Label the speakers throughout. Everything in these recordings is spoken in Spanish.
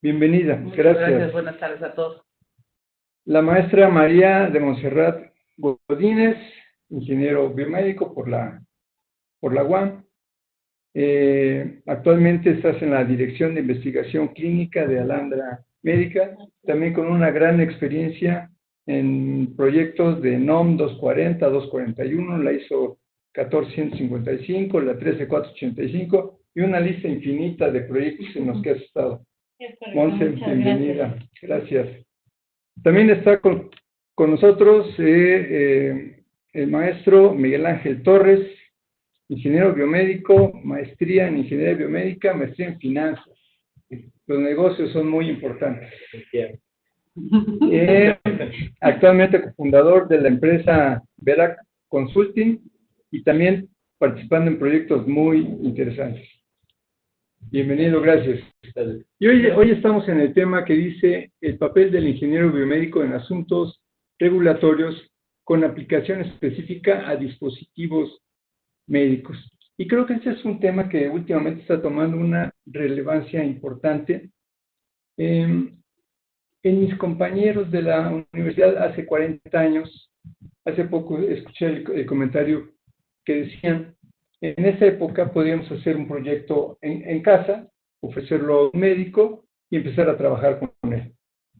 Speaker 1: Bienvenida.
Speaker 2: Muchas
Speaker 1: Gracias.
Speaker 2: gracias. Buenas tardes a todos.
Speaker 1: La maestra María de Montserrat Godínez, ingeniero biomédico por la UAM. Actualmente estás en la Dirección de Investigación Clínica de Alandra Médica, también con una gran experiencia en proyectos de NOM 240, 241, la ISO 14155, la 13485 y una lista infinita de proyectos en los que has estado. Monse, bienvenida. Gracias. También está con nosotros el maestro Miguel Ángel Torres, ingeniero biomédico, maestría en ingeniería biomédica, maestría en finanzas. Los negocios son muy importantes. Actualmente cofundador de la empresa Verac Consulting y también participando en proyectos muy interesantes. Bienvenido, gracias. Y hoy estamos en el tema que dice el papel del ingeniero biomédico en asuntos regulatorios con aplicación específica a dispositivos médicos. Y creo que este es un tema que últimamente está tomando una relevancia importante. En mis compañeros de la universidad hace 40 años, hace poco escuché el comentario que decían, en esa época podíamos hacer un proyecto en casa, ofrecerlo a un médico y empezar a trabajar con él.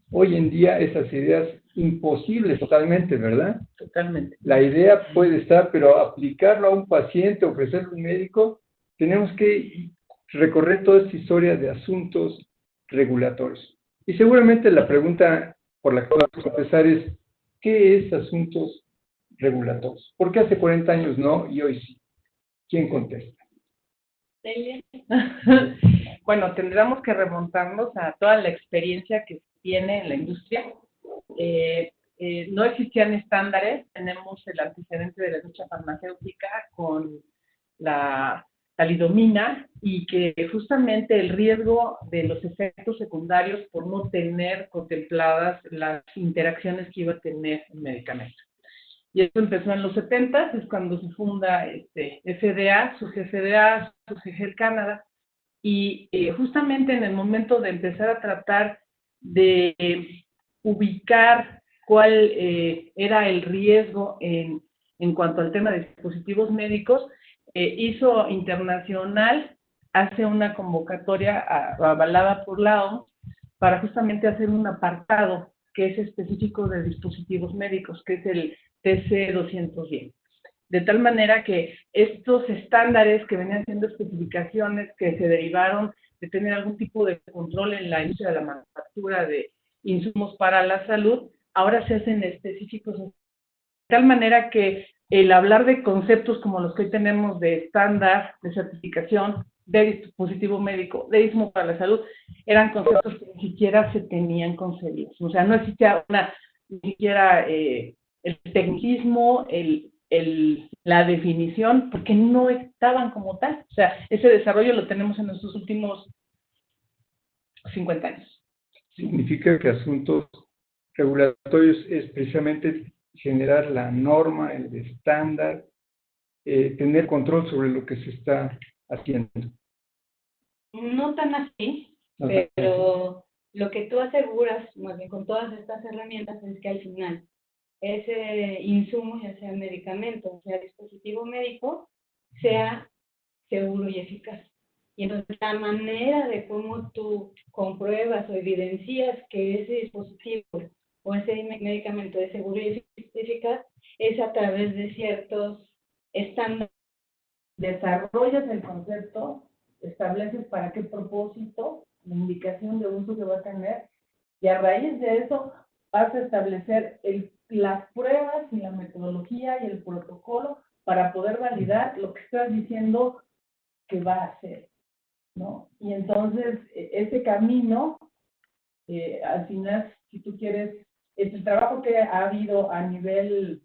Speaker 1: Hoy en día esas ideas imposibles totalmente, ¿verdad?
Speaker 2: Totalmente.
Speaker 1: La idea puede estar, pero aplicarlo a un paciente, ofrecerlo a un médico, tenemos que recorrer toda esta historia de asuntos regulatorios. Y seguramente la pregunta por la que vamos a empezar es, ¿qué es asuntos regulatorios? ¿Por qué hace 40 años no y hoy sí? ¿Quién contesta?
Speaker 2: Bueno, tendríamos que remontarnos a toda la experiencia que tiene en la industria. No existían estándares, tenemos el antecedente de la industria farmacéutica con la talidomina y que justamente el riesgo de los efectos secundarios por no tener contempladas las interacciones que iba a tener el medicamento. Y esto empezó en los 70, es cuando se funda FDA, surge el Canadá, y justamente en el momento de empezar a tratar de ubicar cuál era el riesgo en cuanto al tema de dispositivos médicos, ISO Internacional hace una convocatoria avalada por la OMS para justamente hacer un apartado que es específico de dispositivos médicos, que es el TC210. De tal manera que estos estándares que venían siendo especificaciones que se derivaron de tener algún tipo de control en la industria de la manufactura de insumos para la salud, ahora se hacen específicos. De tal manera que el hablar de conceptos como los que hoy tenemos de estándar, de certificación, de dispositivo médico, de insumo para la salud, eran conceptos que ni siquiera se tenían concebidos. O sea, no existía ni siquiera el tecnicismo, la definición, porque no estaban como tal. O sea, ese desarrollo lo tenemos en estos últimos 50 años.
Speaker 1: Significa que asuntos regulatorios es precisamente generar la norma, el estándar, tener control sobre lo que se está haciendo.
Speaker 3: No tan así, pero lo que tú aseguras, más bien con todas estas herramientas, es que al final ese insumo, ya sea medicamento, sea dispositivo médico, sea seguro y eficaz. Y entonces la manera de cómo tú compruebas o evidencias que ese dispositivo o ese medicamento es seguro y eficaz es a través de ciertos estándares.
Speaker 2: Desarrollas el concepto, estableces para qué propósito, la indicación de uso que va a tener, y a raíz de eso vas a establecer las pruebas y la metodología y el protocolo para poder validar lo que estás diciendo que va a hacer, ¿no? Y entonces, ese camino, al final, si tú quieres, el trabajo que ha habido a nivel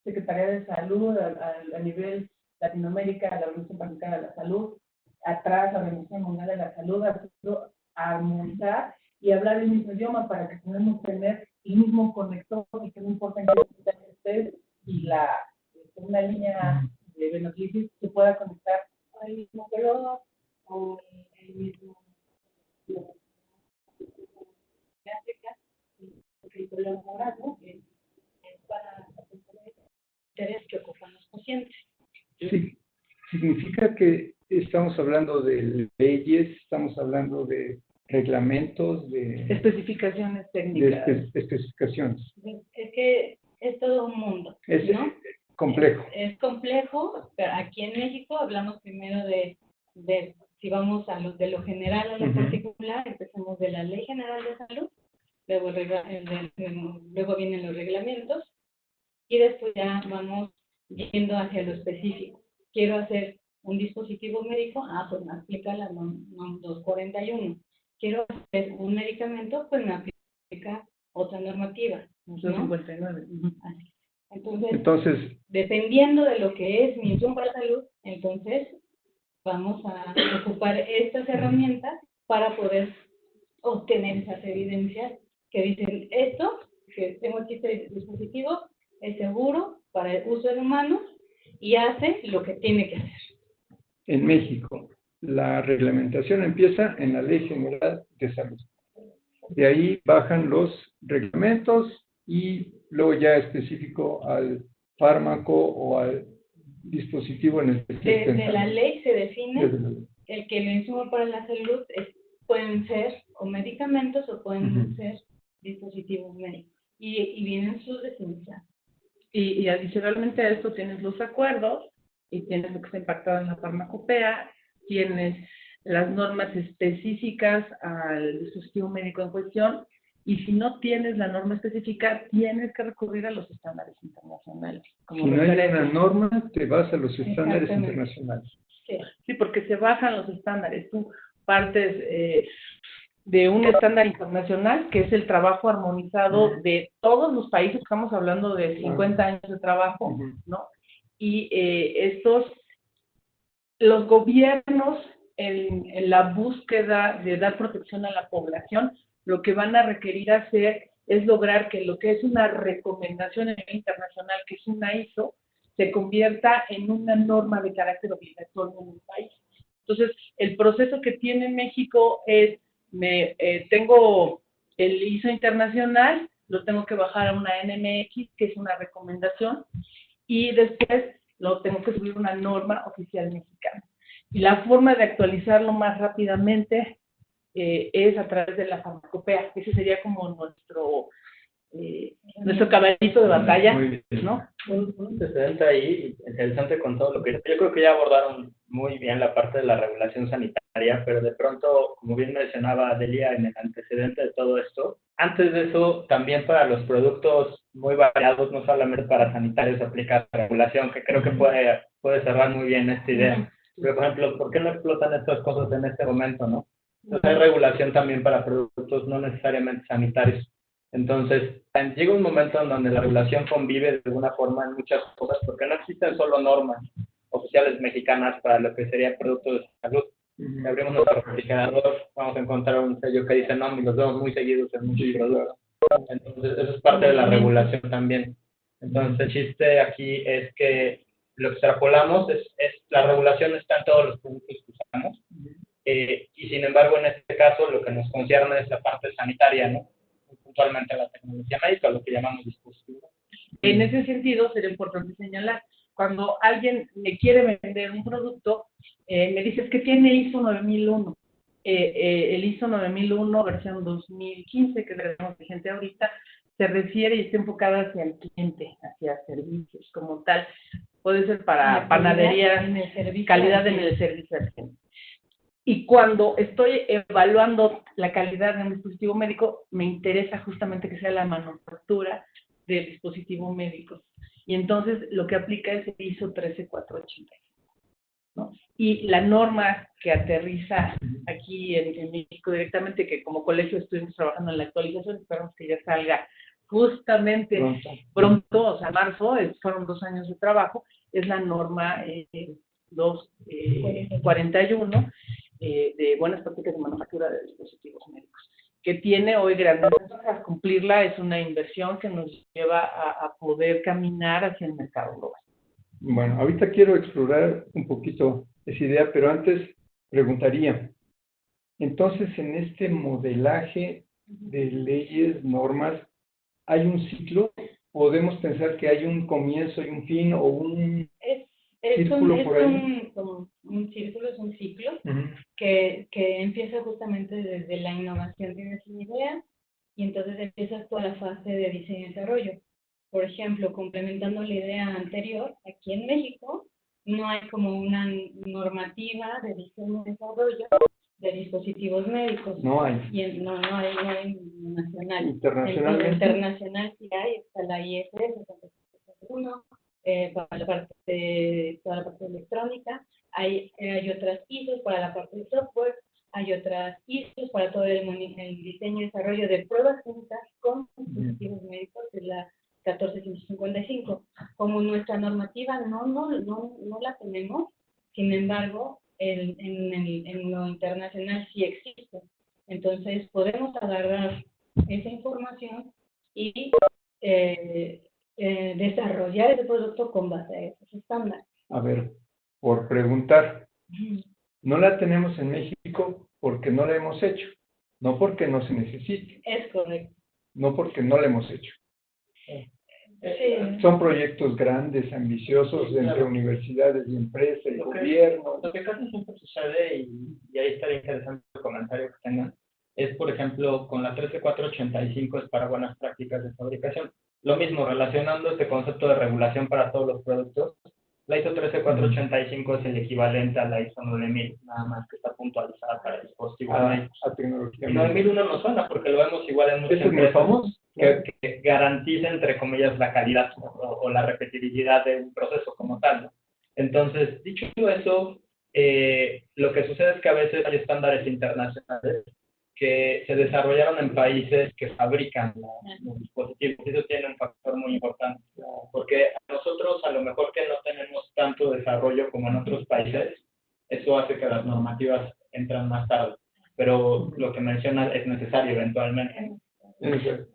Speaker 2: Secretaría de Salud, a nivel Latinoamérica, la Organización Panamericana de la Salud, atrás la Organización Mundial de la Salud, ha sido armonizar y hablar el mismo idioma para que podamos tener el mismo conector y que no importa en qué estés y una línea de beneficios se pueda conectar al mismo color o el mismo.
Speaker 3: escrito elaborado es para interés que ocupan los pacientes.
Speaker 1: Sí, significa que estamos hablando de leyes, estamos hablando de reglamentos, de
Speaker 2: Especificaciones técnicas.
Speaker 1: especificaciones.
Speaker 3: Es que es todo un mundo,
Speaker 1: Es
Speaker 3: ¿no?
Speaker 1: complejo.
Speaker 3: Es complejo, pero aquí en México hablamos primero de si vamos de lo general a lo particular, empezamos de la Ley General de Salud, luego, luego vienen los reglamentos, y después ya vamos yendo hacia lo específico. Quiero hacer un dispositivo médico, pues me aplica la NOM 241. Quiero hacer un medicamento, pues me aplica otra normativa, ¿no?
Speaker 2: 259.
Speaker 3: Así. Entonces, dependiendo de lo que es mi insumo para la salud, entonces vamos a ocupar estas herramientas para poder obtener esas evidencias que dicen esto, que tengo aquí este dispositivo, es seguro para el uso en humanos y hace lo que tiene que hacer.
Speaker 1: En México, la reglamentación empieza en la Ley General de Salud. De ahí bajan los reglamentos y luego ya específico al fármaco o al dispositivo en el que se
Speaker 3: de la ley se define el que el insumo para la salud pueden ser o medicamentos o pueden ser dispositivos médicos. Y vienen sus definiciones.
Speaker 2: Y adicionalmente a esto tienes los acuerdos y tienes lo que está impactado en la farmacopea, tienes las normas específicas al dispositivo médico en cuestión, y si no tienes la norma específica, tienes que recurrir a los estándares internacionales.
Speaker 1: Si no hay una norma, te vas a los estándares internacionales.
Speaker 2: Sí, porque se bajan los estándares. Tú partes de un estándar internacional, que es el trabajo armonizado de todos los países, estamos hablando de 50 años de trabajo, ¿no? Y los gobiernos, en la búsqueda de dar protección a la población, lo que van a requerir hacer es lograr que lo que es una recomendación internacional, que es una ISO, se convierta en una norma de carácter obligatorio en el país. Entonces, el proceso que tiene México es, tengo el ISO internacional, lo tengo que bajar a una NMX, que es una recomendación, y después lo tengo que subir a una norma oficial mexicana. Y la forma de actualizarlo más rápidamente es a través de la farmacopea. Ese sería como nuestro caballito de batalla, ¿no?
Speaker 4: Un antecedente ahí interesante con todo lo que yo creo que ya abordaron muy bien la parte de la regulación sanitaria, pero de pronto, como bien mencionaba Delia en el antecedente de todo esto, antes de eso, también para los productos muy variados, no solamente para sanitarios, aplica la regulación, que creo que puede cerrar muy bien esta idea. Pero, por ejemplo, ¿por qué no explotan estas cosas en este momento, no? Entonces, hay regulación también para productos no necesariamente sanitarios. Entonces, llega un momento en donde la regulación convive de alguna forma en muchas cosas, porque no existen solo normas oficiales mexicanas para lo que sería productos de salud. Si abrimos nuestro refrigerador, vamos a encontrar un sello que dice NOM y los vemos muy seguidos en muchos productos. Entonces, eso es parte de la regulación también. Entonces, el chiste aquí es que lo que extrapolamos es la regulación está en todos los productos que usamos, y sin embargo, en este caso, lo que nos concierne es la parte sanitaria, ¿no? Puntualmente la tecnología médica, lo que llamamos dispositivos.
Speaker 2: En ese sentido, sería importante señalar, cuando alguien me quiere vender un producto, me dices que tiene ISO 9001. El ISO 9001, versión 2015, que tenemos vigente ahorita, se refiere y está enfocada hacia el cliente, hacia servicios como tal. Puede ser para panadería, calidad en el servicio al cliente. Y cuando estoy evaluando la calidad de un dispositivo médico, me interesa justamente que sea la manufactura del dispositivo médico. Y entonces lo que aplica es el ISO 13485, ¿no? Y la norma que aterriza aquí en México directamente, que como colegio estuvimos trabajando en la actualización, esperamos que ya salga justamente pronto, o sea, marzo, fueron 2 años de trabajo, es la norma 241, de buenas prácticas de manufactura de dispositivos médicos, que tiene hoy grandes ventajas. Cumplirla es una inversión que nos lleva a poder caminar hacia el mercado global.
Speaker 1: Bueno, ahorita quiero explorar un poquito esa idea, pero antes preguntaría, entonces en este modelaje de leyes, normas, hay un ciclo, podemos pensar que hay un comienzo y un fin o un círculo por ahí.
Speaker 3: Como un círculo, es un ciclo
Speaker 1: Ujú.
Speaker 3: que empieza justamente desde la innovación. Tienes una idea y entonces empiezas toda la fase de diseño y desarrollo. Por ejemplo, complementando la idea anterior, aquí en México no hay como una normativa de diseño y desarrollo de dispositivos médicos.
Speaker 1: No hay.
Speaker 3: No hay nacional.
Speaker 1: Internacionalmente.
Speaker 3: Internacional sí hay, está la ISS 1, para toda la parte electrónica, hay otras ISOs para la parte de software, hay otras ISOs para todo el diseño y desarrollo de pruebas clínicas con dispositivos médicos, que es la 14155. Como nuestra normativa no la tenemos, sin embargo, en lo internacional sí existe. Entonces, podemos agarrar esa información y desarrollar ese producto con base a esos estándares.
Speaker 1: A ver, por preguntar, no la tenemos en México porque no la hemos hecho, no porque no se necesite.
Speaker 3: Es correcto.
Speaker 1: No porque no la hemos hecho.
Speaker 3: Sí.
Speaker 1: Son proyectos grandes, ambiciosos, sí, entre universidades y empresas y gobierno.
Speaker 4: Lo que casi siempre sucede, y ahí estaría interesante el comentario que tengan, es, por ejemplo, con la 13485 es para buenas prácticas de fabricación. Lo mismo, relacionando este concepto de regulación para todos los productos, la ISO 13485 es el equivalente a la ISO 9000, nada más que está puntualizada para dispositivos médicos.
Speaker 1: A tecnología.
Speaker 4: Y 9001 no suena porque lo vemos igual en muchas empresas que garantiza, entre comillas, la calidad o la repetibilidad de un proceso como tal, ¿no? Entonces, dicho eso, lo que sucede es que a veces hay estándares internacionales que se desarrollaron en países que fabrican los dispositivos. Eso tiene un factor muy importante, porque a nosotros a lo mejor que no tenemos tanto desarrollo como en otros países, eso hace que las normativas entran más tarde. Pero lo que mencionas es necesario eventualmente.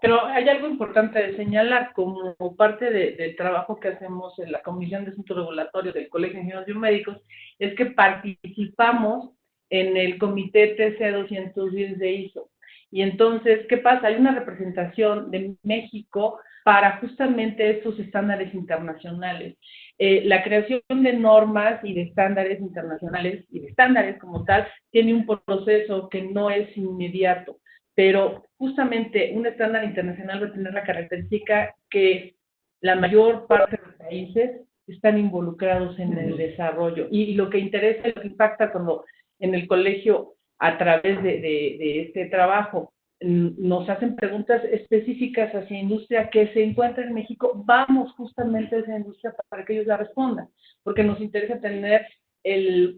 Speaker 2: Pero hay algo importante de señalar, como parte del trabajo que hacemos en la Comisión de Asuntos Regulatorios del Colegio de Ingenieros Biomédicos, es que participamos en el Comité TC 210 de ISO. Y entonces, ¿qué pasa? Hay una representación de México para justamente estos estándares internacionales. La creación de normas y de estándares internacionales y de estándares como tal tiene un proceso que no es inmediato, pero justamente un estándar internacional va a tener la característica que la mayor parte de los países están involucrados en el desarrollo. Y lo que interesa, lo que impacta cuando en el colegio, a través de este trabajo, nos hacen preguntas específicas hacia industria que se encuentra en México, vamos justamente a esa industria para que ellos la respondan, porque nos interesa tener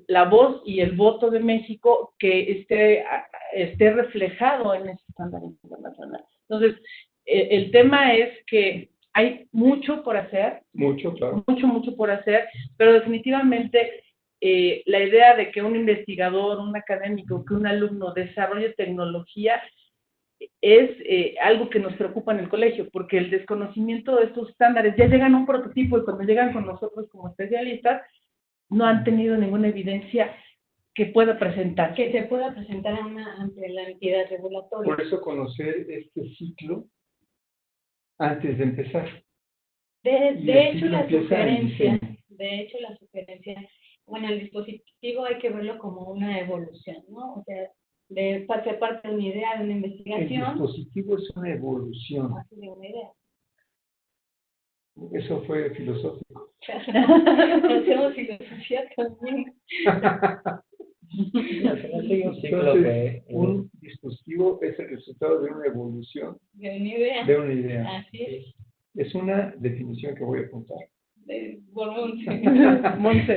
Speaker 2: la voz y el voto de México que esté reflejado en ese estándar internacional. Entonces, el tema es que hay mucho por hacer.
Speaker 1: Mucho, claro.
Speaker 2: Mucho por hacer, pero definitivamente la idea de que un investigador, un académico, que un alumno desarrolle tecnología es algo que nos preocupa en el colegio, porque el desconocimiento de estos estándares ya llegan a un prototipo y cuando llegan con nosotros como especialistas, no han tenido ninguna evidencia que pueda presentar.
Speaker 3: Que se pueda presentar ante la entidad regulatoria.
Speaker 1: Por eso conocer este ciclo antes de empezar.
Speaker 3: De hecho, la sugerencia, bueno, el dispositivo hay que verlo como una evolución, ¿no? O sea, se parte de una idea, de una investigación.
Speaker 1: El dispositivo es una evolución.
Speaker 3: Así de una idea.
Speaker 1: Eso fue filosófico.
Speaker 3: Hacemos filosofía también.
Speaker 1: Entonces, un dispositivo es el resultado de una evolución.
Speaker 3: De una idea.
Speaker 1: De una idea.
Speaker 3: Así es.
Speaker 1: Es una definición que voy a apuntar.
Speaker 3: Por
Speaker 2: Monse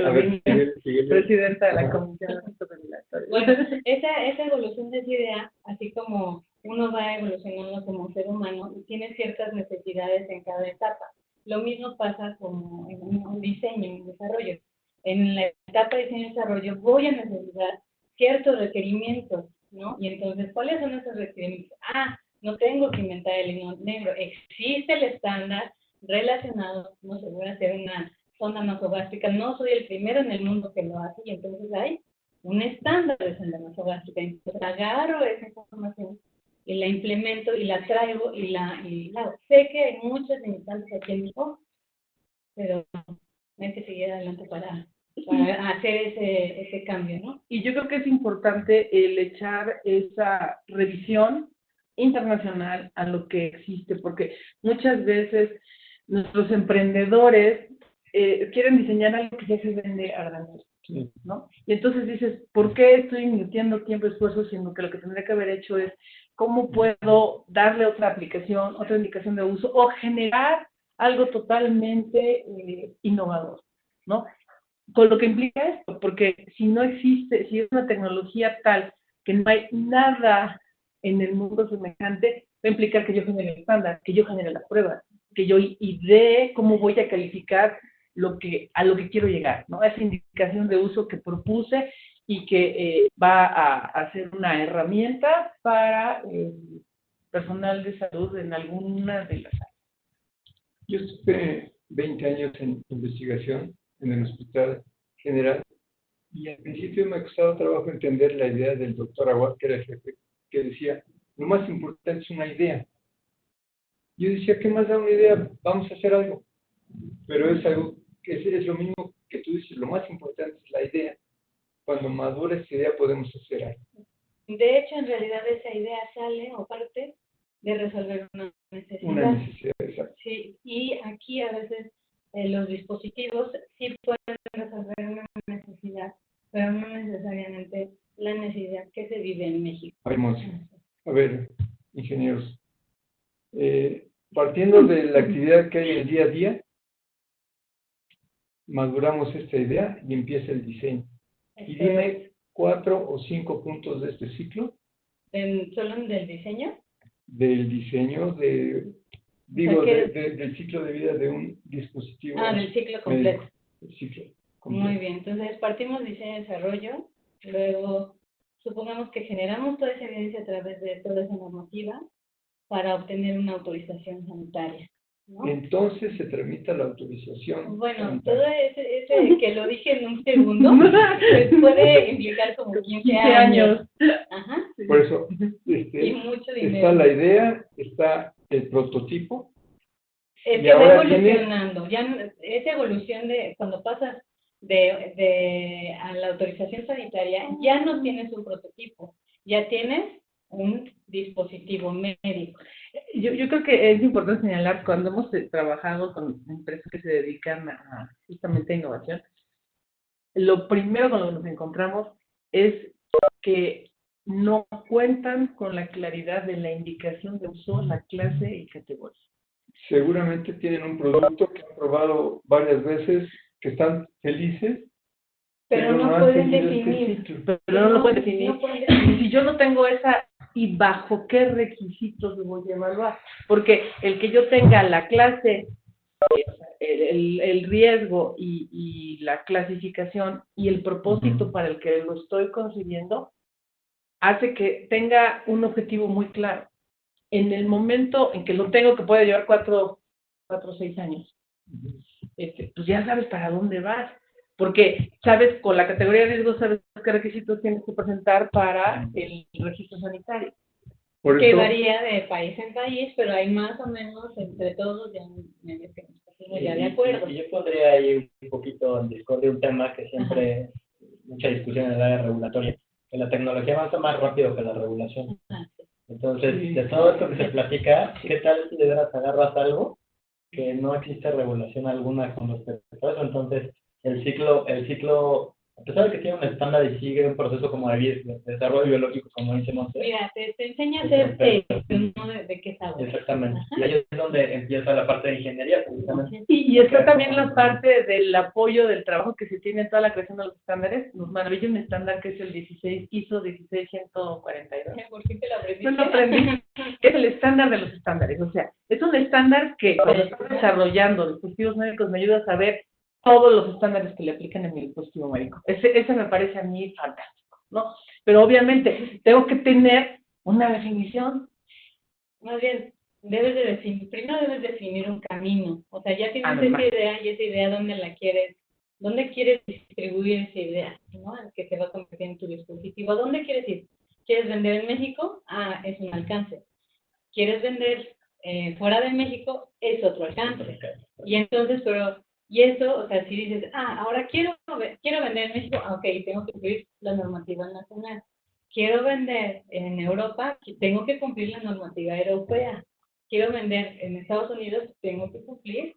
Speaker 2: Godínez, presidenta de la Comisión de Asuntos Regulatorios.
Speaker 3: Bueno, esa evolución de esa idea, así como uno va evolucionando como ser humano y tiene ciertas necesidades en cada etapa. Lo mismo pasa como en un diseño, en un desarrollo. En la etapa de diseño y desarrollo voy a necesitar ciertos requerimientos, ¿no? Y entonces, ¿cuáles son esos requerimientos? No tengo que inventar el hilo negro. Existe el estándar relacionado, no se voy a hacer una sonda nasogástrica, no soy el primero en el mundo que lo hace, y entonces hay un estándar de sonda nasogástrica. Entonces agarro esa información y la implemento y la traigo sé que hay muchas limitantes aquí en México, pero hay que seguir adelante para hacer ese cambio, ¿no?
Speaker 2: Y yo creo que es importante el echar esa revisión internacional a lo que existe, porque muchas veces nuestros emprendedores quieren diseñar algo que ya se vende a grandes, ¿no? Y entonces dices, ¿por qué estoy invirtiendo tiempo y esfuerzo, sino que lo que tendría que haber hecho es cómo puedo darle otra aplicación, otra indicación de uso, o generar algo totalmente innovador, ¿no? Con lo que implica esto, porque si no existe, si es una tecnología tal que no hay nada en el mundo semejante, va a implicar que yo genere el estándar, que yo genere las pruebas, que yo idee cómo voy a calificar a lo que quiero llegar, ¿no? Esa indicación de uso que propuse y que va a ser una herramienta para personal de salud en alguna de las áreas.
Speaker 1: Yo estuve 20 años en investigación en el Hospital General y al principio me costaba trabajo entender la idea del doctor Aguad, que era el jefe, que decía, lo más importante es una idea. Yo decía, ¿qué más da una idea? Vamos a hacer algo. Pero es algo que es lo mismo que tú dices, lo más importante es la idea. Cuando madura esa idea podemos hacer algo.
Speaker 3: De hecho, en realidad esa idea sale o parte de resolver una necesidad.
Speaker 1: Una necesidad, exacto.
Speaker 3: Sí, y aquí a veces los dispositivos sí pueden resolver una necesidad, pero no necesariamente la necesidad que se vive en México.
Speaker 1: A ver, ingenieros, partiendo de la actividad que hay en el día a día, maduramos esta idea y empieza el diseño. Y dime 4 o 5 puntos de este ciclo.
Speaker 3: ¿Solo del diseño?
Speaker 1: Del diseño, del ciclo de vida de un dispositivo.
Speaker 3: Del ciclo completo.
Speaker 1: El ciclo completo.
Speaker 3: Muy bien, entonces partimos diseño y desarrollo, luego supongamos que generamos toda esa evidencia a través de toda esa normativa para obtener una autorización sanitaria, ¿no?
Speaker 1: Entonces se tramita la autorización.
Speaker 3: Bueno,
Speaker 1: sanitaria.
Speaker 3: todo ese que lo dije en un segundo, pues puede implicar como 15 años. Ajá.
Speaker 1: Por eso,
Speaker 3: Y mucho dinero.
Speaker 1: está la idea, está el prototipo.
Speaker 3: Que va evolucionando. Ya esa evolución de cuando pasas a la autorización sanitaria, ya no tienes un prototipo, ya tienes un dispositivo médico.
Speaker 2: Yo creo que es importante señalar, cuando hemos trabajado con empresas que se dedican justamente a innovación, lo primero con lo que nos encontramos es que no cuentan con la claridad de la indicación de uso, la clase y categoría.
Speaker 1: Seguramente tienen un producto que han probado varias veces, que están felices,
Speaker 3: pero no pueden definir.
Speaker 2: Pero no lo pueden definir. Si yo no tengo esa, ¿y bajo qué requisitos lo voy a evaluar? Porque el que yo tenga la clase, el riesgo y la clasificación y el propósito para el que lo estoy concibiendo, hace que tenga un objetivo muy claro. En el momento en que lo tengo, que puede llevar 4 o 6 años, pues ya sabes para dónde vas. Porque sabes, con la categoría de riesgo, sabes qué requisitos tienes que presentar para el registro sanitario.
Speaker 3: Que varía de país en país, pero hay más o menos entre todos ya medio que nos pusimos ya de acuerdo.
Speaker 4: Y yo pondría ahí un poquito en discordia un tema que siempre mucha discusión en el área regulatoria, que la tecnología avanza más rápido que la regulación. Entonces, de todo esto que se platica, ¿qué tal si de veras agarras algo que no existe regulación alguna con respecto a eso? Entonces, el ciclo, a pesar de que tiene un estándar y sigue un proceso como de desarrollo biológico, como dice Monse.
Speaker 3: Mira, te enseña a hacer té, no de qué sabor.
Speaker 4: Exactamente. Y ahí es donde empieza la parte de ingeniería, precisamente.
Speaker 2: Y está también la parte del apoyo del trabajo que se tiene en toda la creación de los estándares. Nos maravilla un estándar que es el ISO 16142.
Speaker 3: ¿Por qué te lo aprendiste?
Speaker 2: Yo lo aprendí. Es el estándar de los estándares. O sea, es un estándar que cuando estoy desarrollando dispositivos médicos me ayuda a saber todos los estándares que le aplican en mi dispositivo médico. Ese me parece a mí fantástico, ¿no? Pero obviamente tengo que tener una definición.
Speaker 3: Más bien, primero debes definir un camino. O sea, ya tienes esa idea y esa idea dónde quieres distribuir esa idea, ¿no? Que se va a convertir en tu dispositivo. ¿A dónde quieres ir? ¿Quieres vender en México? Es un alcance. ¿Quieres vender fuera de México? Es otro alcance. Y entonces, y eso, o sea, si dices, ahora quiero vender en México, ok, tengo que cumplir la normativa nacional. Quiero vender en Europa, tengo que cumplir la normativa europea. Quiero vender en Estados Unidos, tengo que cumplir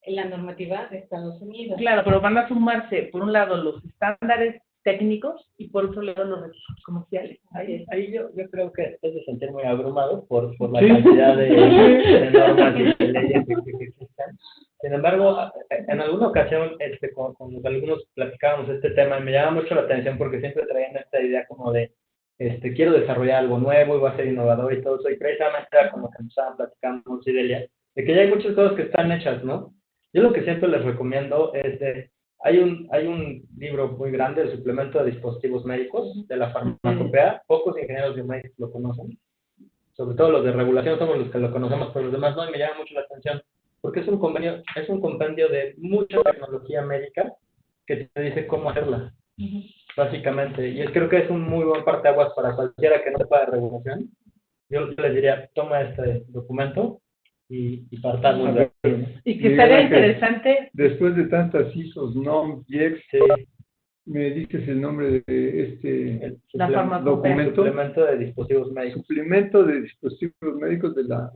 Speaker 3: la normativa de Estados Unidos.
Speaker 2: Claro, pero van a sumarse, por un lado, los estándares técnicos y por otro lado, los requisitos comerciales.
Speaker 4: Ahí yo creo que es de sentir muy abrumado por la cantidad de normas y leyes que existen. Sin embargo, en alguna ocasión con algunos platicábamos este tema y me llama mucho la atención porque siempre traían esta idea como de quiero desarrollar algo nuevo y voy a ser innovador y todo eso, y precisamente era como que nos estaban platicando con Delia, de que ya hay muchas cosas que están hechas, ¿no? Yo lo que siempre les recomiendo es hay un libro muy grande, el suplemento de dispositivos médicos de la farmacopea. Pocos ingenieros biomédicos lo conocen, sobre todo los de regulación somos los que lo conocemos, pero los demás no, y me llama mucho la atención, porque es un compendio de mucha tecnología médica que te dice cómo hacerla, básicamente, y creo que es un muy buen parteaguas para cualquiera que no sepa de regulación. Yo les diría, toma este documento y partamos de ahí.
Speaker 2: Y que estaría interesante.
Speaker 1: Después de tantas ISOs, NOM, IEX, me dices el nombre de
Speaker 2: la farmacopea.
Speaker 4: Suplemento de dispositivos médicos.
Speaker 1: Suplemento de dispositivos médicos de la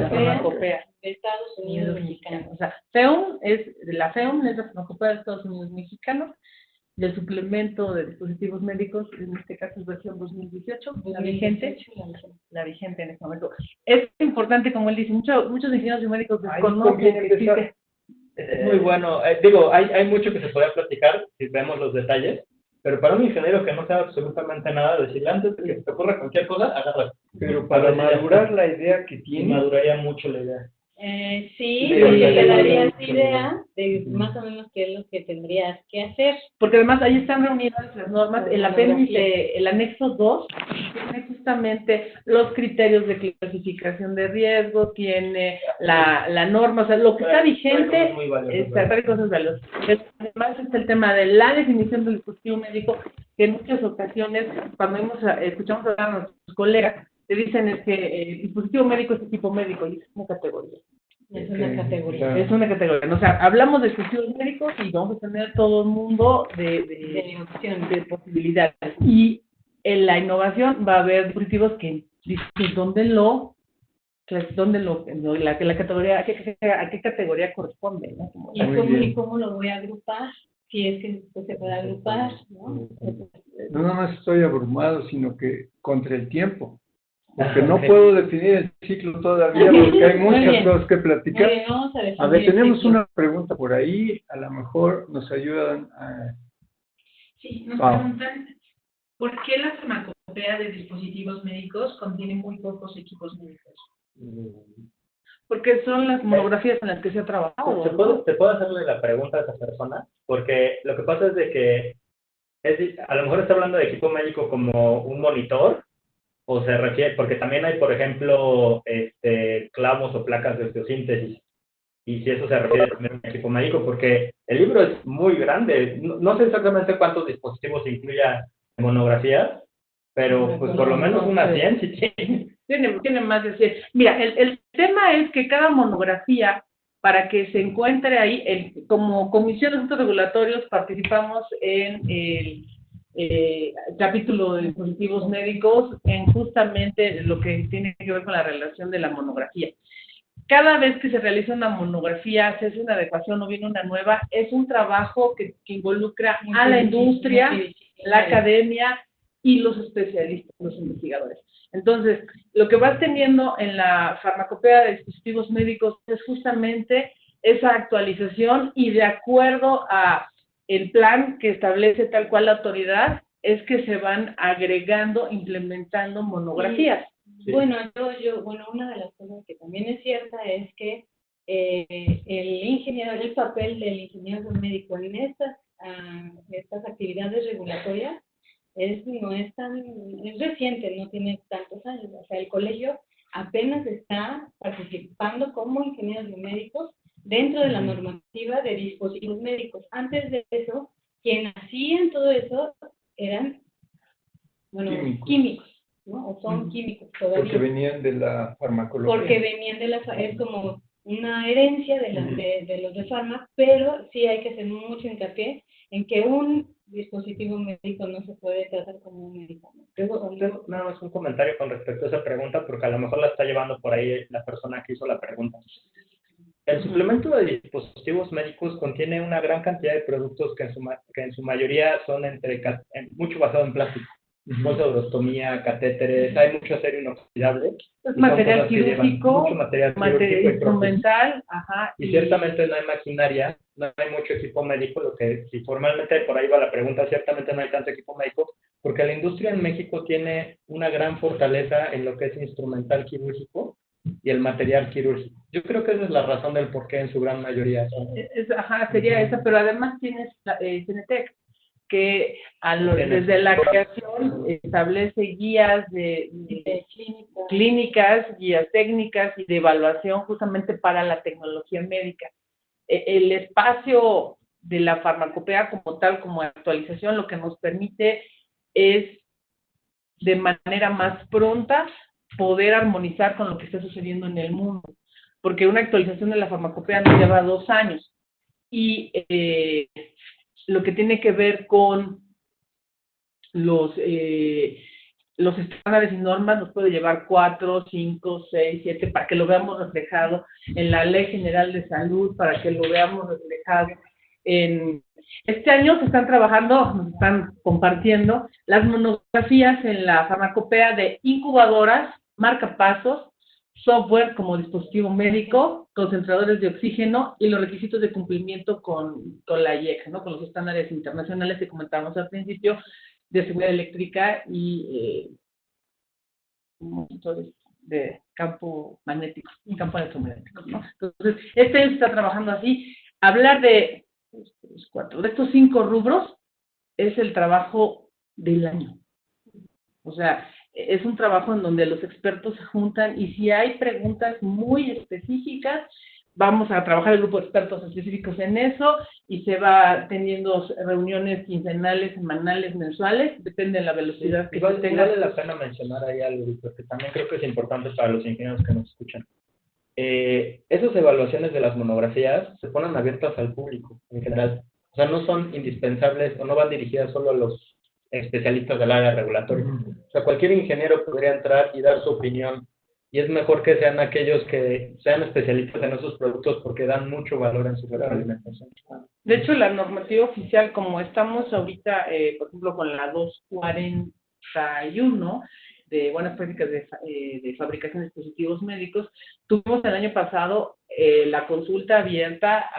Speaker 2: farmacopea.
Speaker 3: De Estados Unidos mexicanos.
Speaker 2: O sea, FEUM es la farmacopea de Estados Unidos mexicanos. Del suplemento de dispositivos médicos, en este caso es versión 2018, la vigente en este momento. Es importante, como él dice, muchos ingenieros biomédicos desconocen que existe.
Speaker 4: Es muy bueno. Digo, hay mucho que se podría platicar si vemos los detalles, pero para un ingeniero que no sabe absolutamente nada, decirle antes de que se te ocurra cualquier cosa, agarra.
Speaker 1: Pero para madurar la idea que tiene.
Speaker 4: Maduraría mucho la idea.
Speaker 3: Sí, porque te darías idea de más o menos qué es lo que tendrías que hacer.
Speaker 2: Porque además ahí están reunidas las normas, el apéndice, el anexo 2, tiene justamente los criterios de clasificación de riesgo, tiene la norma, o sea, lo que está vigente, trae cosas valiosas. Además está el tema de la definición del dispositivo médico, que en muchas ocasiones, cuando escuchamos hablar a nuestros colegas, te dicen es que el dispositivo médico es equipo médico y es una categoría.
Speaker 3: Es una categoría.
Speaker 1: Claro.
Speaker 2: Es una categoría. O sea, hablamos de dispositivos médicos y vamos a tener todo el mundo
Speaker 3: de opciones,
Speaker 2: de posibilidades. Y en la innovación va a haber dispositivos que la categoría, a qué categoría corresponde, ¿no?
Speaker 3: ¿Y cómo lo voy a agrupar? Si es que se puede agrupar, ¿no?
Speaker 1: No nada más estoy abrumado, sino que contra el tiempo. Porque no puedo definir el ciclo todavía porque hay muchas cosas que platicar.
Speaker 3: Bien, vamos a
Speaker 1: ver, tenemos una pregunta por ahí, a lo mejor nos ayudan a...
Speaker 5: Sí, nos preguntan, ¿por qué la farmacopea de dispositivos médicos contiene muy pocos equipos médicos?
Speaker 2: Porque son las monografías en las que se ha trabajado.
Speaker 4: ¿Te puedo hacerle la pregunta a esa persona? Porque lo que pasa es de que a lo mejor está hablando de equipo médico como un monitor, o se refiere, porque también hay, por ejemplo, clavos o placas de osteosíntesis, y si eso se refiere también a un equipo médico, porque el libro es muy grande, no sé exactamente cuántos dispositivos incluya en monografías, pero pues por lo menos unas 100 sí
Speaker 2: tiene más de 100. Mira, el tema es que cada monografía, para que se encuentre ahí, como Comisión de Asuntos Regulatorios participamos en el capítulo de dispositivos médicos en justamente lo que tiene que ver con la relación de la monografía. Cada vez que se realiza una monografía, se hace una adecuación o viene una nueva, es un trabajo que involucra a la industria, la academia y los especialistas, los investigadores. Entonces, lo que vas teniendo en la farmacopea de dispositivos médicos es justamente esa actualización y de acuerdo a el plan que establece tal cual la autoridad, es que se van agregando, implementando monografías.
Speaker 3: Sí. Bueno, una de las cosas que también es cierta es que el papel del ingeniero médico en estas actividades regulatorias es reciente, no tiene tantos años. O sea, el colegio apenas está participando como ingenieros biomédicos dentro de la normativa de dispositivos médicos. Antes de eso, quien hacían todo eso eran bueno,
Speaker 1: Químicos.
Speaker 3: químicos, ¿no? O son químicos todavía.
Speaker 1: Porque venían de la farmacología.
Speaker 3: Porque venían de la es como una herencia de, de los de farma, pero sí hay que hacer mucho hincapié en que un dispositivo médico no se puede tratar como un medicamento.
Speaker 4: Tengo nada más un comentario con respecto a esa pregunta, porque a lo mejor la está llevando por ahí la persona que hizo la pregunta. El suplemento de dispositivos médicos contiene una gran cantidad de productos que en su mayoría son mucho basado en plástico. Bolsa de urostomía, catéteres, hay mucho acero inoxidable.
Speaker 2: Material quirúrgico,
Speaker 4: mucho material
Speaker 2: material instrumental, ajá.
Speaker 4: Y ciertamente no hay maquinaria, no hay mucho equipo médico, lo que si formalmente por ahí va la pregunta, ciertamente no hay tanto equipo médico, porque la industria en México tiene una gran fortaleza en lo que es instrumental quirúrgico y el material quirúrgico. Yo creo que esa es la razón del por qué en su gran mayoría son.
Speaker 2: Ajá, sería esa, pero además tienes Cenetec, que desde la creación establece guías de clínicas, guías técnicas y de evaluación justamente para la tecnología médica. El espacio de la farmacopea como tal, como actualización, lo que nos permite es de manera más pronta poder armonizar con lo que está sucediendo en el mundo, porque una actualización de la farmacopea nos lleva 2 años y lo que tiene que ver con los estándares y normas nos puede llevar 4, 5, 6, 7, para que lo veamos reflejado en la Ley General de Salud, para que lo veamos reflejado en... Este año se están trabajando, nos están compartiendo las monografías en la farmacopea de incubadoras, marcapasos, software como dispositivo médico, concentradores de oxígeno y los requisitos de cumplimiento con la IEC, ¿no? Con los estándares internacionales que comentábamos al principio de seguridad eléctrica y monitores de campo magnético, campo electromagnético, ¿no? Entonces, este año se está trabajando así. Hablar de estos 5 rubros es el trabajo del año. O sea, es un trabajo en donde los expertos se juntan y si hay preguntas muy específicas, vamos a trabajar el grupo de expertos específicos en eso y se va teniendo reuniones quincenales, semanales, mensuales, depende de la velocidad que se tenga.
Speaker 4: Vale la pena mencionar ahí algo, porque también creo que es importante para los ingenieros que nos escuchan. Esas evaluaciones de las monografías se ponen abiertas al público en general. O sea, no son indispensables o no van dirigidas solo a los especialistas del área regulatoria. O sea, cualquier ingeniero podría entrar y dar su opinión. Y es mejor que sean aquellos que sean especialistas en esos productos porque dan mucho valor en su retroalimentación.
Speaker 2: De hecho, la normativa oficial, como estamos ahorita, por ejemplo, con la 241, de buenas prácticas de fabricación de dispositivos médicos, tuvimos el año pasado la consulta abierta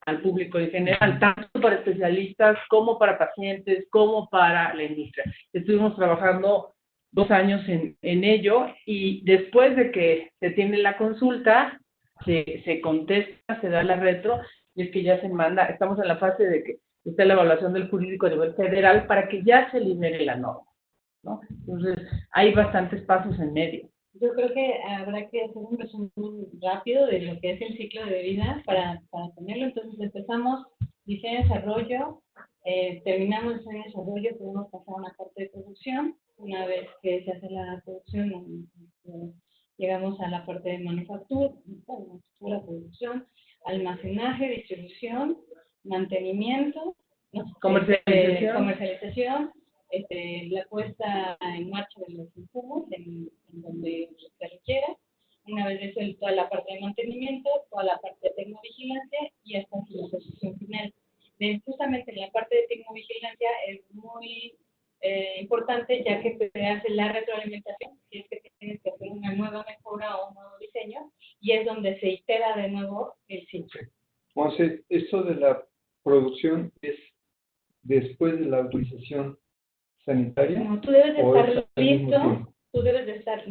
Speaker 2: al público en general, tanto para especialistas como para pacientes, como para la industria. Estuvimos trabajando 2 años en ello y después de que se tiene la consulta, se contesta, se da la retro y es que ya se manda, estamos en la fase de que está la evaluación del jurídico a nivel federal para que ya se libere la norma, ¿no? Entonces, hay bastantes pasos en medio.
Speaker 3: Yo creo que habrá que hacer un resumen rápido de lo que es el ciclo de vida para tenerlo. Entonces empezamos diseño y desarrollo, terminamos diseño y desarrollo, podemos pasar a una parte de producción. Una vez que se hace la producción, llegamos a la parte de manufactura, producción, almacenaje, distribución, mantenimiento, comercialización, la puesta en marcha de los insumos en donde se requiera. Una vez eso, toda la parte de mantenimiento, toda la parte de tecnovigilancia y hasta su disposición final. Justamente en la parte de tecnovigilancia es muy importante, ya que se hace la retroalimentación, si es que tienes que hacer una nueva mejora o un nuevo diseño, y es donde se itera de nuevo el ciclo.
Speaker 1: Entonces, esto de la producción es después de la autorización sanitaria.
Speaker 3: No, tú debes de estar listo, tú debes de estar,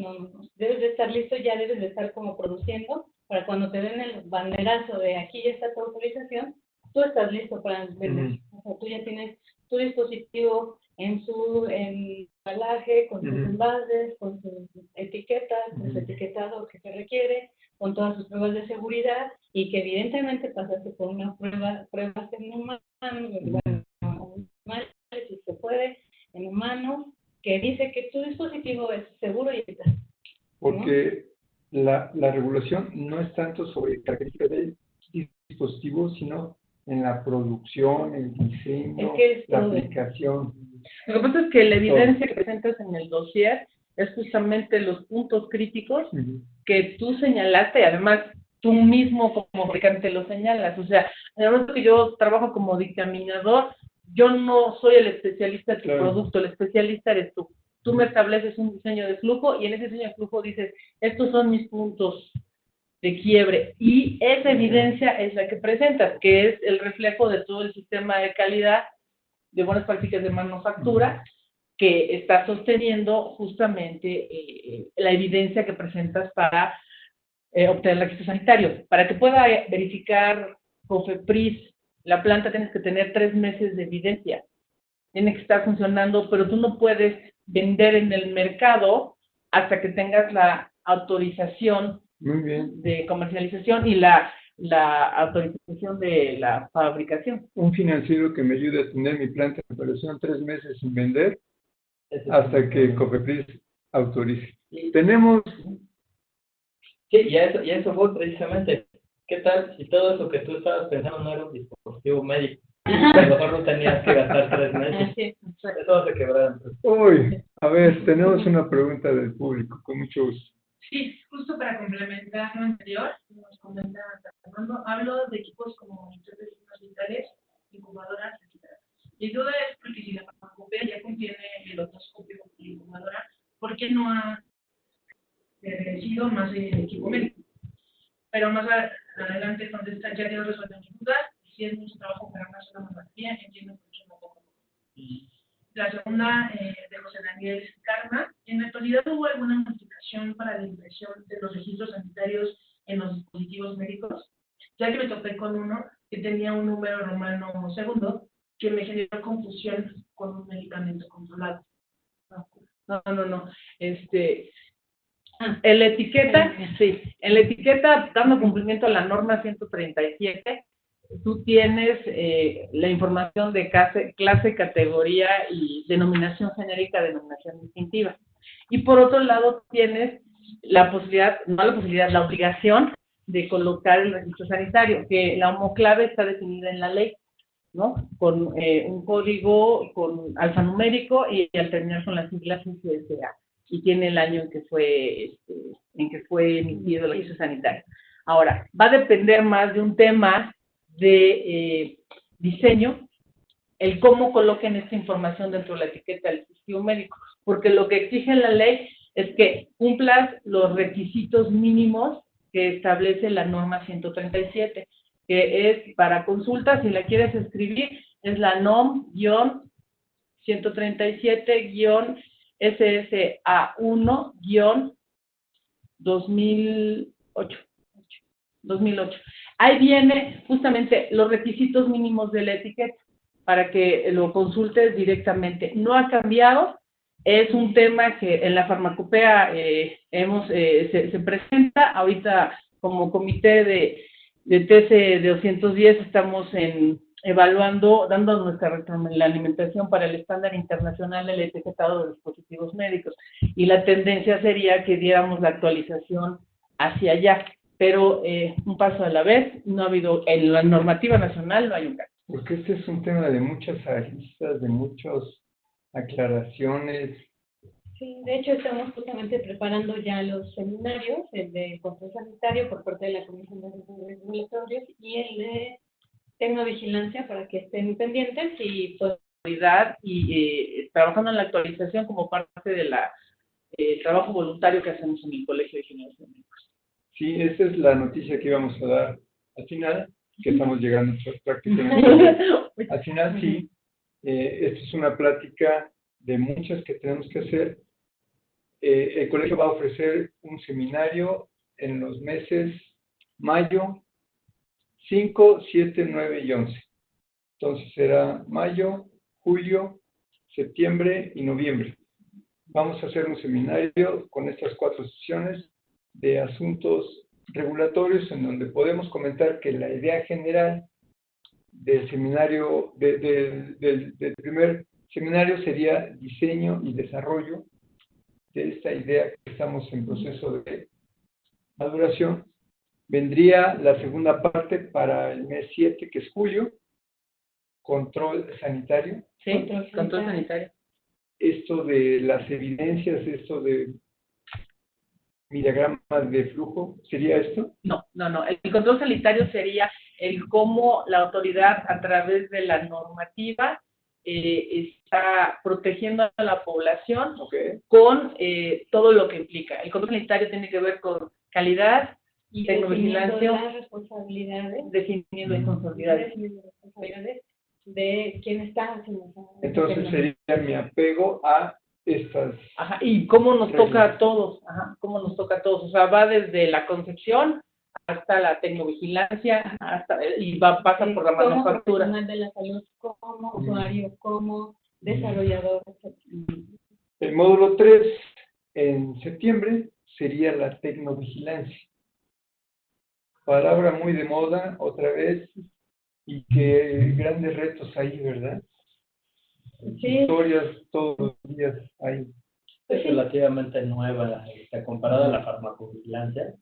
Speaker 3: debes de estar listo, ya debes de estar como produciendo, para cuando te den el banderazo de aquí ya está tu autorización, tú estás listo para vender. O sea, tú ya tienes tu dispositivo en su embalaje, con sus envases, con sus etiquetas, con su etiquetado que se requiere, con todas sus pruebas de seguridad y que evidentemente pasaste por una pruebas en humanos, si se puede, en humanos, dispositivo es seguro y eficaz.
Speaker 1: Porque la regulación no es tanto sobre características del dispositivo, sino en la producción, el diseño,
Speaker 3: Es que es
Speaker 1: la
Speaker 3: todo.
Speaker 1: aplicación.
Speaker 2: Lo que pasa es que la evidencia que presentas en el dossier es justamente los puntos críticos que tú señalaste, y además tú mismo como fabricante lo señalas. O sea, en el momento que yo trabajo como dictaminador, yo no soy el especialista de tu producto, el especialista eres tú. Tú me estableces un diseño de flujo y en ese diseño de flujo dices, estos son mis puntos de quiebre. Y esa evidencia es la que presentas, que es el reflejo de todo el sistema de calidad de buenas prácticas de manufactura que está sosteniendo justamente la evidencia que presentas para obtener el registro sanitario. Para que pueda verificar COFEPRIS la planta, tienes que tener 3 meses de evidencia. Tiene que estar funcionando, pero tú no puedes vender en el mercado hasta que tengas la autorización de comercialización y la autorización de la fabricación.
Speaker 1: Un financiero que me ayude a tener mi planta de operación 3 meses sin vender hasta que COFEPRIS autorice. Tenemos...
Speaker 4: Sí, y a eso fue precisamente. ¿Qué tal si todo eso que tú estabas pensando no era un dispositivo médico? A lo mejor no tenías que gastar 3 meses. Eso va a quebrar.
Speaker 1: Uy, a ver, tenemos una pregunta del público, con mucho gusto.
Speaker 5: Sí, justo para complementar lo anterior, nos comenta Fernando, hablo de equipos como monitores de signos vitales, incubadoras, etc. Mi duda es porque si la farmacopea ya contiene el otoscopio y incubadora, ¿por qué no ha sido más equipo médico? Pero más adelante contesta, ya quedó resuelta mi duda, si es mucho trabajo para una sola monografía, entiendo que es un poco. La segunda, de José Daniel Carma, ¿en la actualidad hubo alguna modificación para la impresión de los registros sanitarios en los dispositivos médicos? Ya que me topé con uno que tenía un número romano segundo que me generó confusión con un medicamento controlado.
Speaker 2: No. En la etiqueta, sí, en la etiqueta, dando cumplimiento a la norma 137, tú tienes la información de clase, categoría y denominación genérica, denominación distintiva. Y por otro lado tienes la posibilidad, la obligación de colocar el registro sanitario, que la homoclave está definida en la ley, ¿no? Con un código con alfanumérico y al terminar con las siglas CSA. Y tiene el año en que fue emitido el registro sanitario. Ahora, va a depender más de un tema de diseño, el cómo coloquen esta información dentro de la etiqueta del dispositivo médico, porque lo que exige la ley es que cumplas los requisitos mínimos que establece la norma 137, que es para consulta, si la quieres escribir, es la NOM-SSA1-SSA-2008. Ahí viene justamente los requisitos mínimos de la etiqueta para que lo consultes directamente. No ha cambiado, es un tema que en la farmacopea se presenta. Ahorita como comité de TC de 210 estamos evaluando, dando nuestra alimentación para el estándar internacional del etiquetado de dispositivos médicos. Y la tendencia sería que diéramos la actualización hacia allá. Pero un paso a la vez, no ha habido, en la normativa nacional no hay un cambio.
Speaker 1: Porque este es un tema de muchas aristas, de muchas aclaraciones.
Speaker 3: Sí, de hecho estamos justamente preparando ya los seminarios, el de control sanitario por parte de la Comisión de Asesores Regulatorios y el de tecnovigilancia para que estén pendientes y pues
Speaker 2: trabajando en la actualización como parte de trabajo voluntario que hacemos en el Colegio de Ingenieros Médicos.
Speaker 1: Sí, esa es la noticia que íbamos a dar al final, que estamos llegando prácticamente. Al final, sí, esta es una plática de muchas que tenemos que hacer. El colegio va a ofrecer un seminario en los meses mayo, 5, 7, 9 y 11. Entonces será mayo, julio, septiembre y noviembre. Vamos a hacer un seminario con estas 4 sesiones de asuntos regulatorios en donde podemos comentar que la idea general del seminario, del primer seminario sería diseño y desarrollo de esta idea que estamos en proceso de maduración, vendría la segunda parte para el mes 7, que es julio, control sanitario.
Speaker 2: Sí, control sanitario.
Speaker 1: Esto de las evidencias, esto de diagramas de flujo, ¿sería esto?
Speaker 2: No. El control sanitario sería el cómo la autoridad, a través de la normativa, está protegiendo a la población con todo lo que implica. El control sanitario tiene que ver con calidad y tecnovigilancia,
Speaker 3: las responsabilidades,
Speaker 2: definiendo responsabilidades
Speaker 3: de quién está haciendo esa.
Speaker 1: Entonces sería mi apego a estas.
Speaker 2: Ajá, y cómo nos
Speaker 1: reglas.
Speaker 2: toca a todos, cómo nos toca a todos. O sea, va desde la concepción hasta la tecnovigilancia, y pasa por la manufactura.
Speaker 3: Como profesional de la salud, como usuario, como desarrollador, etc.
Speaker 1: El módulo 3, en septiembre, sería la tecnovigilancia. Palabra muy de moda, otra vez, y que grandes retos ahí, ¿verdad?
Speaker 3: Sí.
Speaker 1: Historias todos los días ahí.
Speaker 4: Es relativamente nueva, comparada a la farmacovigilancia,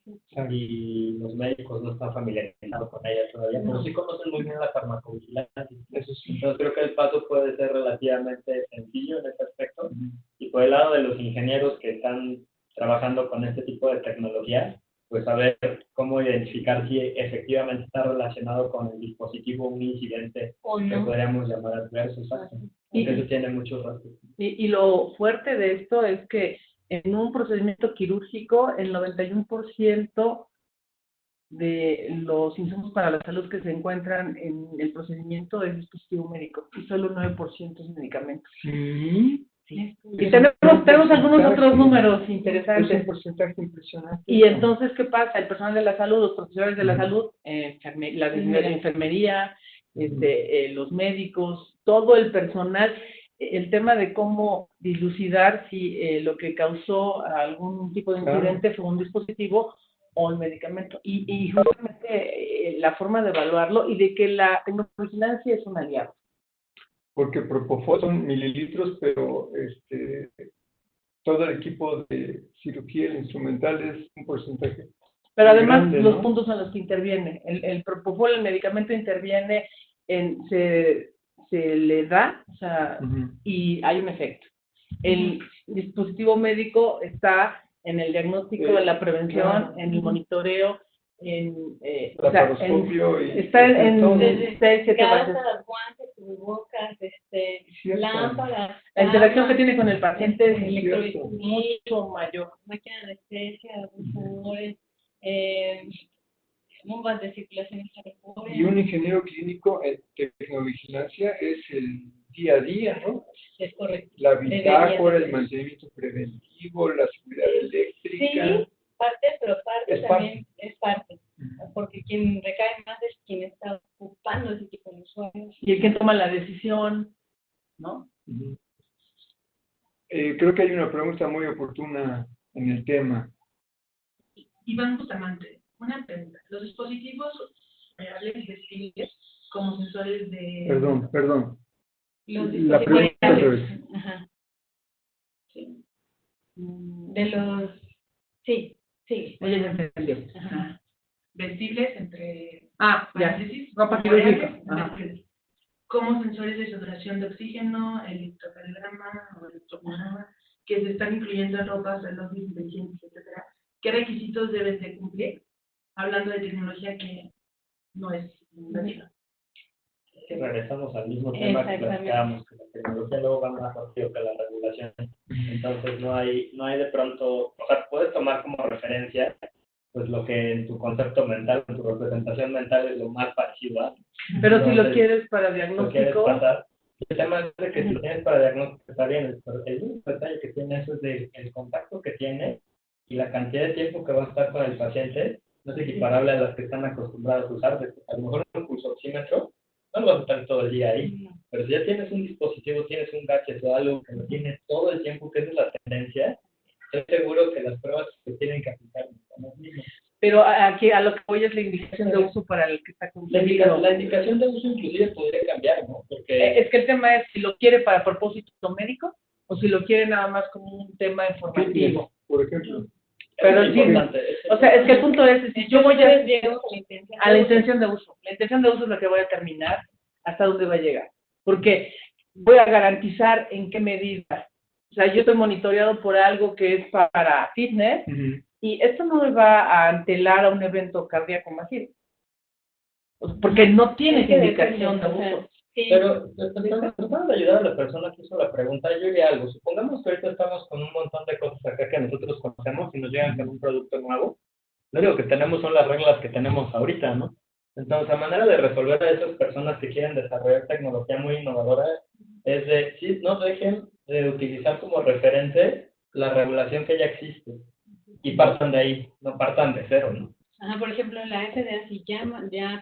Speaker 4: y los médicos no están familiarizados con ella todavía, pero sí conocen muy bien la farmacovigilancia.
Speaker 1: Eso sí.
Speaker 4: Entonces creo que el paso puede ser relativamente sencillo en este aspecto. Y por el lado de los ingenieros que están trabajando con este tipo de tecnología, pues saber cómo identificar si efectivamente está relacionado con el dispositivo un incidente que podríamos llamar adverso, exacto. Porque eso tiene muchos rasgos.
Speaker 2: Y lo fuerte de esto es que en un procedimiento quirúrgico, el 91% de los insumos para la salud que se encuentran en el procedimiento es dispositivo médico, y solo 9% es medicamento.
Speaker 1: Sí.
Speaker 2: Sí. Y tenemos algunos otros números interesantes.
Speaker 1: Es un porcentaje impresionante.
Speaker 2: Y entonces, ¿qué pasa? El personal de la salud, los profesionales de la salud, la de enfermería, los médicos, todo el personal, el tema de cómo dilucidar si lo que causó algún tipo de incidente fue un dispositivo o el medicamento. Y justamente la forma de evaluarlo y de que la tecnovigilancia es un aliado.
Speaker 1: Porque Propofol son mililitros, pero todo el equipo de cirugía, el instrumental, es un porcentaje.
Speaker 2: Pero además
Speaker 1: grande,
Speaker 2: los
Speaker 1: ¿no?
Speaker 2: puntos en los que interviene. El Propofol, el medicamento, interviene se le da, o sea, y hay un efecto. El dispositivo médico está en el diagnóstico, en la prevención, en el monitoreo,
Speaker 1: Laparoscopio
Speaker 2: está en
Speaker 1: todo.
Speaker 3: Gasas, guantes, cubrebocas, lámparas.
Speaker 2: La interacción que tiene con el paciente es
Speaker 3: electroestimulación,
Speaker 2: mucho mayor.
Speaker 3: máquina de anestesia, abusadores, bombas de circulación extracorpórea.
Speaker 1: Y un ingeniero clínico en tecnovigilancia es el día a día, ¿no?
Speaker 3: Es correcto.
Speaker 1: La bitácora, el mantenimiento preventivo, la seguridad eléctrica.
Speaker 3: Sí, parte, pero parte
Speaker 1: Es
Speaker 3: también es parte. Porque quien recae más es quien está ocupando ese tipo de usuarios.
Speaker 2: Y el que toma la decisión, ¿no?
Speaker 1: Creo que hay una pregunta muy oportuna en el tema.
Speaker 5: Iván Bustamante, una pregunta. Los dispositivos reales y vestibles como sensores de...
Speaker 1: Perdón.
Speaker 3: Los
Speaker 1: La pregunta otra vez.
Speaker 3: Ajá. Sí. De los... Sí.
Speaker 2: Oye, ya entendió.
Speaker 3: Ajá.
Speaker 5: Vestibles entre...
Speaker 2: Ya.
Speaker 5: paréntesis,
Speaker 2: Ropa
Speaker 5: variables,
Speaker 2: quirúrgica. Ajá.
Speaker 5: vestibles. Como sensores de saturación de oxígeno, electrocardiograma o electrocardiograma, que se están incluyendo en ropas, relojes inteligentes, etcétera. ¿Qué requisitos deben de cumplir? Hablando de tecnología que no es nativa.
Speaker 4: Regresamos al mismo tema que platicábamos, que la tecnología luego va más rápido que la regulación. Entonces no hay de pronto, o sea, puedes tomar como referencia pues lo que en tu concepto mental, en tu representación mental es lo más parecido a.
Speaker 2: Pero
Speaker 4: Entonces,
Speaker 2: si lo quieres para
Speaker 4: lo quieres
Speaker 2: diagnóstico,
Speaker 4: pasar. El tema es de que si lo tienes para diagnóstico está bien, pero el único detalle que tiene eso es el contacto que tiene y la cantidad de tiempo que va a estar con el paciente no es equiparable a las que están acostumbrados a usar. A lo mejor un pulsoxímetro no lo vas a estar todo el día ahí, pero si ya tienes un dispositivo, tienes un gadget o algo que lo tienes todo el tiempo, que esa es la tendencia, estoy seguro que las pruebas que tienen que aplicar son las mismas.
Speaker 2: pero aquí a lo que voy es la indicación de uso para el que está concebido.
Speaker 4: La indicación de uso inclusive podría cambiar, ¿no? Porque
Speaker 2: Es que el tema es si lo quiere para propósito médico o si lo quieren nada más como un tema informativo.
Speaker 1: Por ejemplo.
Speaker 2: Pero
Speaker 4: Es
Speaker 2: sí,
Speaker 4: importante.
Speaker 2: o sea, es que el punto es, si yo voy
Speaker 3: Entonces, llegamos
Speaker 2: a la intención de uso. La intención de uso es la que voy a determinar hasta dónde va a llegar. Porque voy a garantizar en qué medida. O sea, yo estoy monitoreado por algo que es para fitness y esto no me va a antelar a un evento cardíaco masivo. Porque no tienes indicación de uso.
Speaker 3: Sí.
Speaker 4: Pero tratando de ayudar a la persona que hizo la pregunta, yo diría algo. Supongamos que ahorita estamos con un montón de cosas acá que nosotros conocemos y nos llegan con un producto nuevo. Lo único que tenemos son las reglas que tenemos ahorita, ¿no? Entonces, la manera de resolver a esas personas que quieren desarrollar tecnología muy innovadora es de, sí, no dejen de utilizar como referente la regulación que ya existe y partan de ahí, no partan de cero, ¿no?
Speaker 3: Ajá, por ejemplo, la FDA si ya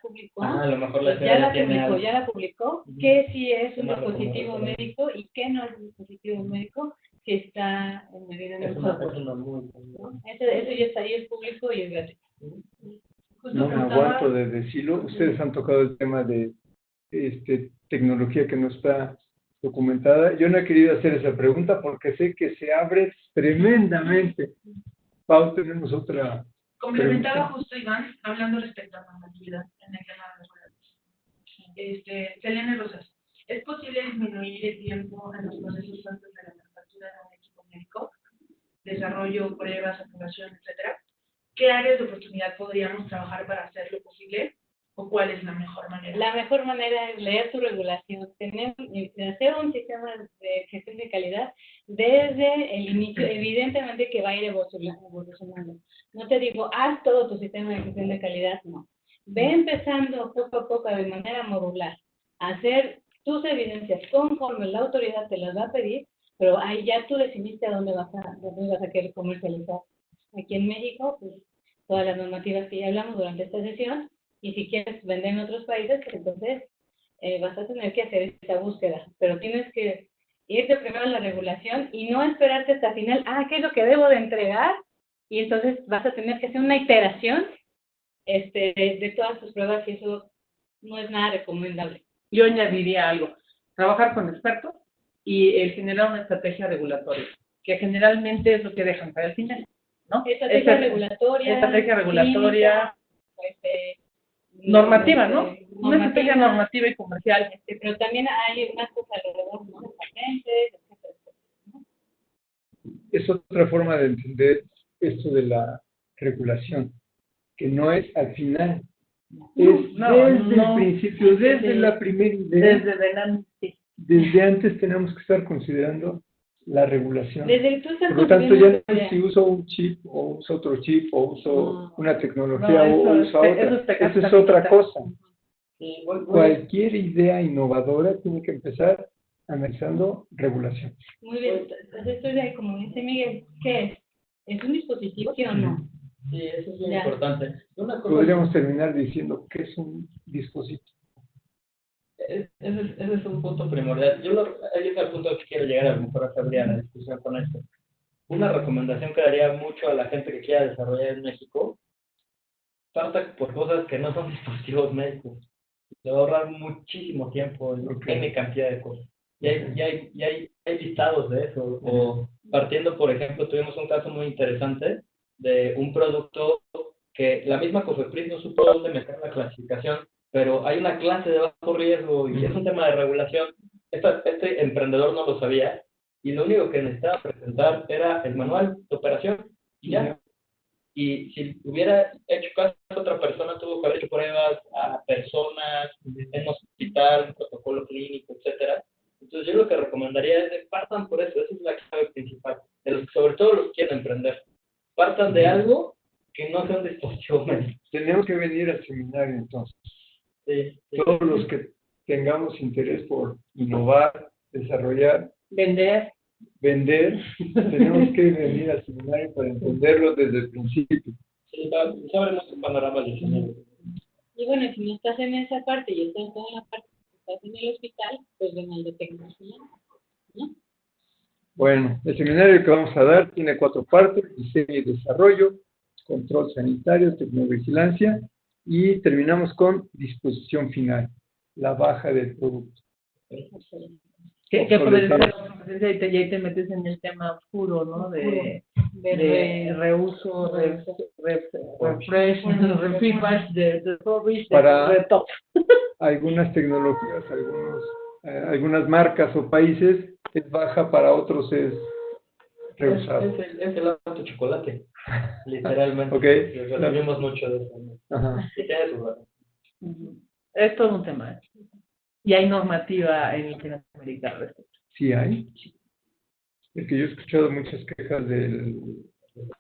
Speaker 3: publicó,
Speaker 4: A lo mejor la
Speaker 3: pues ya la
Speaker 4: tiene
Speaker 3: publicó,
Speaker 4: algo.
Speaker 3: ya la publicó, que sí es un
Speaker 4: Una
Speaker 3: dispositivo
Speaker 4: recomendación.
Speaker 3: médico y que no es un dispositivo médico, si está en medida de
Speaker 4: Es
Speaker 3: un
Speaker 4: una
Speaker 3: software.
Speaker 4: persona muy...
Speaker 3: ¿No? Eso ya está ahí, es público y es gratis.
Speaker 5: Justo
Speaker 1: No me
Speaker 5: preguntaba-
Speaker 1: aguanto de decirlo. Ustedes han tocado el tema de tecnología que no está documentada. Yo no he querido hacer esa pregunta porque sé que se abre tremendamente. Pau, tenemos otra
Speaker 5: Complementaba
Speaker 1: pregunta.
Speaker 5: justo Iván, hablando respecto a normatividad en el tema de los horarios. Selene Rosas, ¿es posible disminuir el tiempo en los procesos antes de la manufactura de un equipo médico? Desarrollo, pruebas, aprobación, etcétera. ¿Qué áreas de oportunidad podríamos trabajar para hacerlo posible? ¿O cuál es la mejor manera?
Speaker 3: La mejor manera es leer tu regulación, hacer un sistema de gestión de calidad desde el inicio, evidentemente que va a ir evolucionando. No te digo, haz todo tu sistema de gestión de calidad, no. Ve empezando poco a poco de manera modular, a hacer tus evidencias conforme la autoridad te las va a pedir, pero ahí ya tú decidiste a dónde vas a querer comercializar. Aquí en México, pues todas las normativas que ya hablamos durante esta sesión, y si quieres vender en otros países, pues entonces vas a tener que hacer esa búsqueda. Pero tienes que irte primero a la regulación y no esperarte hasta el final, ¿qué es lo que debo de entregar? Y entonces vas a tener que hacer una iteración de todas tus pruebas y eso no es nada recomendable.
Speaker 2: Yo añadiría algo, trabajar con expertos y el generar una estrategia regulatoria, que generalmente es lo que dejan para el final, ¿no?
Speaker 3: Estrategia regulatoria,
Speaker 2: regulatoria,
Speaker 3: clínica,
Speaker 2: normativa, ¿no? Una estrategia normativa y comercial.
Speaker 3: Pero también hay más cosas alrededor, ¿no? De patentes, etcétera, ¿no?
Speaker 1: Es otra forma de entender esto de la regulación, que no es al final, es desde el principio, desde la primera idea,
Speaker 2: Desde delante.
Speaker 1: desde antes tenemos que estar considerando la regulación.
Speaker 3: Desde tú estás
Speaker 1: Por lo tanto, ya no
Speaker 3: construyendo
Speaker 1: es si uso un chip o uso otro chip o uso una tecnología
Speaker 2: No,
Speaker 1: o uso otra. Eso es otra cosa.
Speaker 4: Sí,
Speaker 1: Cualquier idea innovadora tiene que empezar analizando regulación.
Speaker 3: Muy bien, entonces estoy de ahí, como dice Miguel, ¿qué es? ¿Es un dispositivo, sí o no?
Speaker 4: Sí, eso es bien
Speaker 3: Ya.
Speaker 4: importante. Una cosa,
Speaker 1: Podríamos terminar diciendo que es un dispositivo.
Speaker 4: ese es un punto primordial. Ahí es el punto que quiero llegar, a lo mejor a abrir la discusión con esto. Una recomendación que daría mucho a la gente que quiera desarrollar en México, parta por cosas que no son dispositivos médicos. Le va a ahorrar muchísimo tiempo en N cantidad de cosas. Y hay listados de eso. O partiendo, por ejemplo, tuvimos un caso muy interesante de un producto que la misma COFEPRIS no supo dónde meter la clasificación, pero hay una clase de bajo riesgo y es un tema de regulación. Este emprendedor no lo sabía y lo único que necesitaba presentar era el manual de operación y ya. Y si hubiera hecho caso a otra persona, tuvo que haber hecho pruebas a personas, en hospital, un protocolo clínico, etcétera. Entonces yo lo que recomendaría es que partan por eso, esa es la clave principal, sobre todo los que quieren emprender. Partan de algo que no sea un dispositivo médico.
Speaker 1: Tenemos que venir al seminario entonces.
Speaker 4: Sí.
Speaker 1: Todos los que tengamos interés por innovar, desarrollar,
Speaker 2: Vender.
Speaker 1: vender, tenemos que venir al seminario para entenderlo desde el principio.
Speaker 4: Sí, se abre muchos panoramas de género.
Speaker 3: Y bueno, si no estás en esa parte y estás en toda la parte que estás en el hospital, pues ven al de tecnología, ¿no?
Speaker 1: Bueno, el seminario que vamos a dar tiene 4 partes: diseño y desarrollo, control sanitario, tecnovigilancia, y terminamos con disposición final, la baja del producto.
Speaker 2: ¿Qué puede ser competencia y ahí te metes en el tema oscuro, ¿no? De reuso, refresh, refresh, de refurbished,
Speaker 1: Para
Speaker 2: de top.
Speaker 1: algunas tecnologías, algunas marcas o países es baja, para otros es reusado.
Speaker 4: Es el auto chocolate, literalmente.
Speaker 1: Okay.
Speaker 4: Recibimos mucho de eso, ¿no?
Speaker 1: Ajá.
Speaker 4: Y tiene su razón.
Speaker 2: Es todo un tema. Y hay normativa en Latinoamérica al respecto.
Speaker 1: Sí hay. Es que yo he escuchado muchas quejas de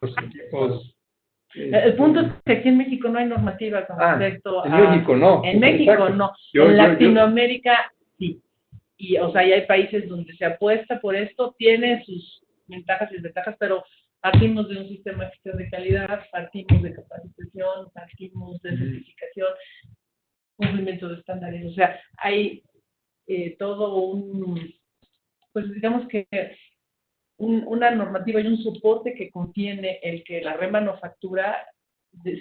Speaker 1: los equipos.
Speaker 2: El punto es que aquí en México no hay normativa con respecto
Speaker 1: en México no.
Speaker 2: En México
Speaker 1: Exacto.
Speaker 2: no. En Latinoamérica sí. Y, o sea, ya hay países donde se apuesta por esto, tiene sus ventajas y desventajas, pero partimos de un sistema de gestión de calidad, partimos de capacitación, partimos de certificación, cumplimiento de estándares. O sea, hay todo pues digamos que una normativa y un soporte que contiene el que la remanufactura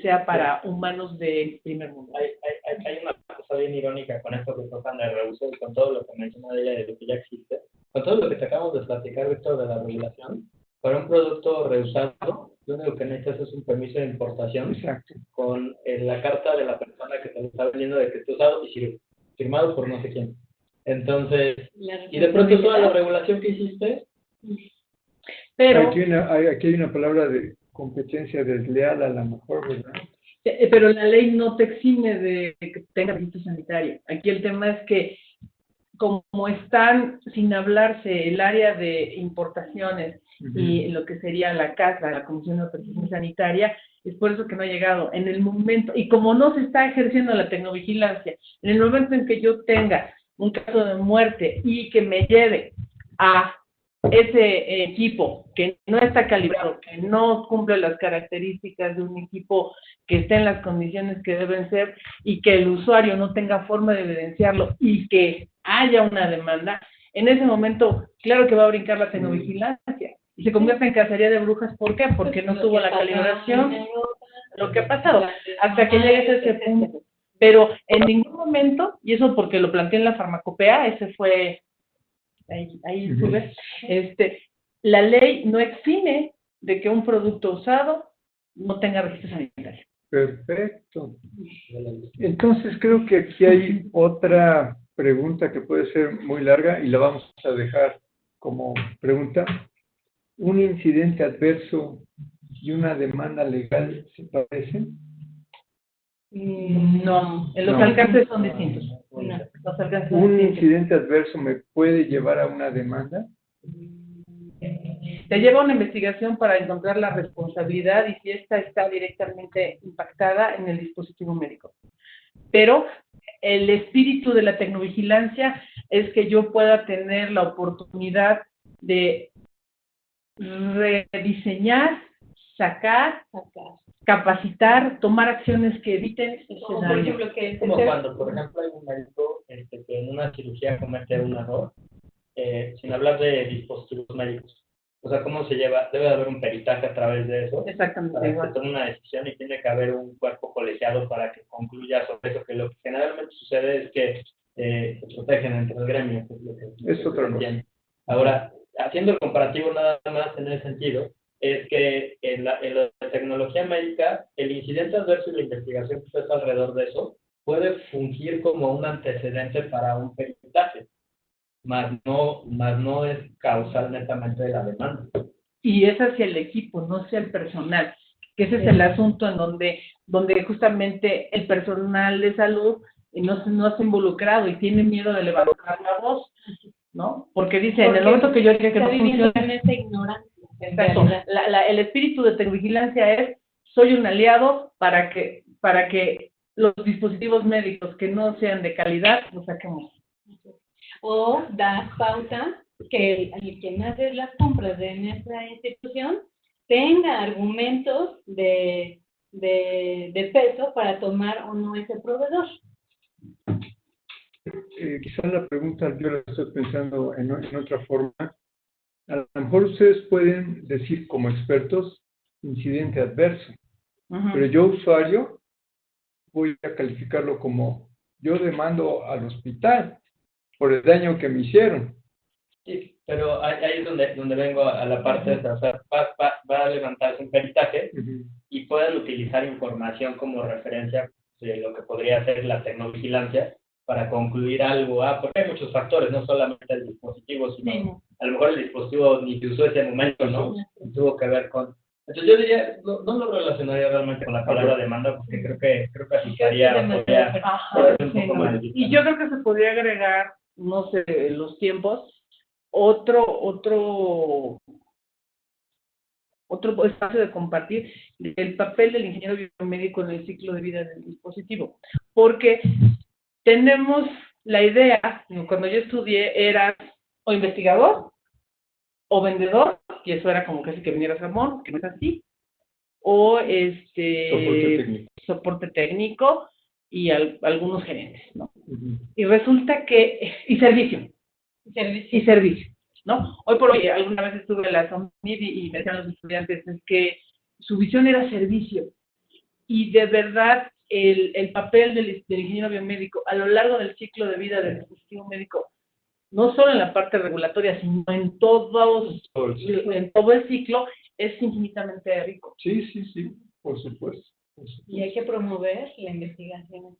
Speaker 2: sea para humanos del primer mundo.
Speaker 4: Hay una cosa bien irónica con esto que tocan de reuso y con todo lo que menciona de ella de lo que ya existe, con todo lo que te acabamos de platicar, Víctor, de la regulación. Para un producto reusado, lo único que necesitas es un permiso de importación.
Speaker 1: Exacto.
Speaker 4: Con la carta de la persona que te lo está vendiendo de que esté usado y sirve, firmado por no sé quién. Entonces, y de pronto toda la regulación que hiciste.
Speaker 2: Pero
Speaker 1: aquí hay una palabra de competencia desleal, a lo mejor, ¿verdad?
Speaker 2: Pero la ley no te exime de que tenga registro sanitario. Aquí el tema es que, como están sin hablarse el área de importaciones y lo que sería la CASA, la Comisión de Autorización Sanitaria, es por eso que no ha llegado. En el momento, y como no se está ejerciendo la tecnovigilancia, en el momento en que yo tenga un caso de muerte y que me lleve a ese equipo que no está calibrado, que no cumple las características de un equipo que esté en las condiciones que deben ser y que el usuario no tenga forma de evidenciarlo y que haya una demanda, en ese momento, claro que va a brincar la tecnovigilancia y se convierte en cacería de brujas. ¿Por qué? Porque no tuvo la calibración, lo que ha pasado, hasta que llegues a ese punto. Pero en ningún momento, y eso porque lo planteé en la farmacopea, ese fue... Ahí sube, la ley no exime de que un producto usado no tenga registro sanitario.
Speaker 1: Perfecto. Entonces creo que aquí hay otra pregunta que puede ser muy larga y la vamos a dejar como pregunta. ¿Un incidente adverso y una demanda legal se parecen?
Speaker 2: No, los alcances son distintos. Los alcances son
Speaker 1: ¿Un
Speaker 2: distintos.
Speaker 1: incidente adverso me puede llevar a una demanda?
Speaker 2: Te lleva a una investigación para encontrar la responsabilidad y si esta está directamente impactada en el dispositivo médico. Pero el espíritu de la tecnovigilancia es que yo pueda tener la oportunidad de rediseñar, sacar, capacitar, tomar acciones que eviten ese
Speaker 3: Como
Speaker 2: daño.
Speaker 3: por ejemplo, que
Speaker 4: Como cuando, por ejemplo, hay un médico que en una cirugía comete un error, sin hablar de dispositivos médicos. O sea, ¿cómo se lleva? Debe de haber un peritaje a través de eso.
Speaker 2: Exactamente
Speaker 4: Para que
Speaker 2: igual.
Speaker 4: se tome una decisión y tiene que haber un cuerpo colegiado para que concluya sobre eso, que lo que generalmente sucede es que se protegen entre el gremio. Que es lo que,
Speaker 1: Es otra cosa.
Speaker 4: Ahora, haciendo el comparativo nada más en ese sentido, es que en la tecnología médica, el incidente adverso y la investigación que está alrededor de eso puede fungir como un antecedente para un peritaje, más no es causal netamente de la demanda.
Speaker 2: Y es hacia el equipo, no hacia el personal, que ese es el asunto en donde justamente el personal de salud no está involucrado y tiene miedo de levantar la voz, ¿no? Porque dice, en el momento que yo diga que no funciona...
Speaker 3: en esa ignorancia.
Speaker 2: Exacto. El espíritu de tecnovigilancia es, soy un aliado para que los dispositivos médicos que no sean de calidad los saquemos.
Speaker 3: O das pauta que el quien hace las compras de nuestra institución tenga argumentos de peso para tomar o no ese proveedor.
Speaker 1: Quizás la pregunta yo la estoy pensando en otra forma. A lo mejor ustedes pueden decir como expertos incidente adverso, pero yo usuario voy a calificarlo como yo demando al hospital por el daño que me hicieron.
Speaker 4: Sí, pero ahí es donde vengo a la parte de, o sea, va a levantarse un peritaje y pueden utilizar información como referencia de lo que podría ser la tecnovigilancia para concluir algo, porque hay muchos factores, no solamente el dispositivo, sino a lo mejor el dispositivo ni se usó ese momento, ¿no? Tuvo que ver con... Entonces yo diría, no lo relacionaría realmente con la palabra demanda, porque creo que así podría ser un poco más difícil.
Speaker 2: Y yo creo que se podría agregar, no sé, en los tiempos, otro espacio de compartir el papel del ingeniero biomédico en el ciclo de vida del dispositivo. Porque tenemos la idea, cuando yo estudié, era o investigador o vendedor, y eso era como casi que vinieras a Mon, que no es así, o soporte técnico y algunos gerentes, ¿no? Y resulta que, y servicio, ¿no? Hoy por hoy, alguna vez estuve en la SOMID y me decían los estudiantes, es que su visión era servicio, y de verdad el papel del ingeniero biomédico a lo largo del ciclo de vida del dispositivo médico, no solo en la parte regulatoria, sino en todo el ciclo, es infinitamente rico.
Speaker 1: Sí, por supuesto.
Speaker 3: Y hay que promover la investigación.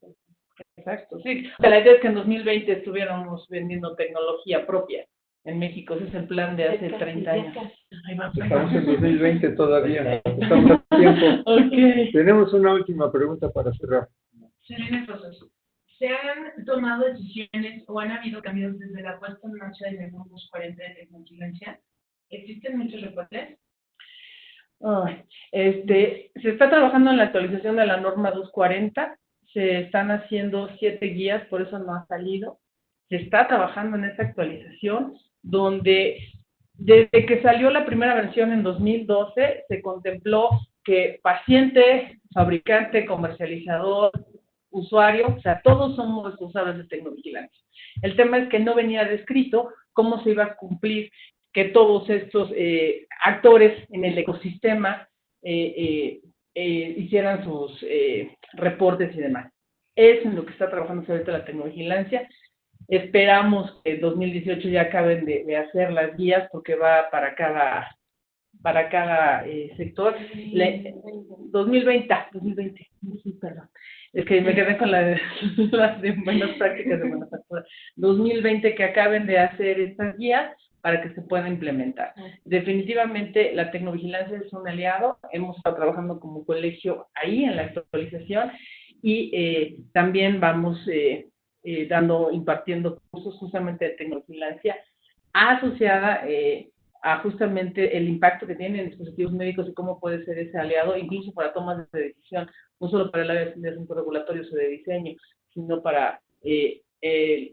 Speaker 2: Exacto, sí. O sea, la idea es que en 2020 estuviéramos vendiendo tecnología propia en México. Ese es el plan de hace 30 años.
Speaker 1: Estamos en 2020 todavía. Estamos a tiempo.
Speaker 2: Okay.
Speaker 1: Tenemos una última pregunta para cerrar.
Speaker 5: Serena Rosas, ¿se han tomado decisiones o han habido cambios desde la puesta en marcha del Airbus 40 de tecnovigilancia? ¿Existen muchos reportes?
Speaker 2: Se está trabajando en la actualización de la norma 240, se están haciendo 7 guías, por eso no ha salido. Se está trabajando en esta actualización, donde desde que salió la primera versión en 2012, se contempló que paciente, fabricante, comercializador, usuario, o sea, todos somos responsables de tecnovigilancia. El tema es que no venía descrito cómo se iba a cumplir que todos estos actores en el ecosistema hicieran sus reportes y demás. Es en lo que está trabajando ahorita la tecnovigilancia. Esperamos que en 2018 ya acaben de hacer las guías, porque va para cada sector. 2020, sí, perdón. Es que me quedé con las de buenas prácticas de manufactura. 2020 que acaben de hacer estas guías para que se pueda implementar. Definitivamente la tecnovigilancia es un aliado. Hemos estado trabajando como colegio ahí en la actualización y también vamos impartiendo cursos justamente de tecnovigilancia asociada a justamente el impacto que tienen en dispositivos médicos y cómo puede ser ese aliado, incluso para tomas de decisión, no solo para el área de asuntos regulatorios o de diseño, sino para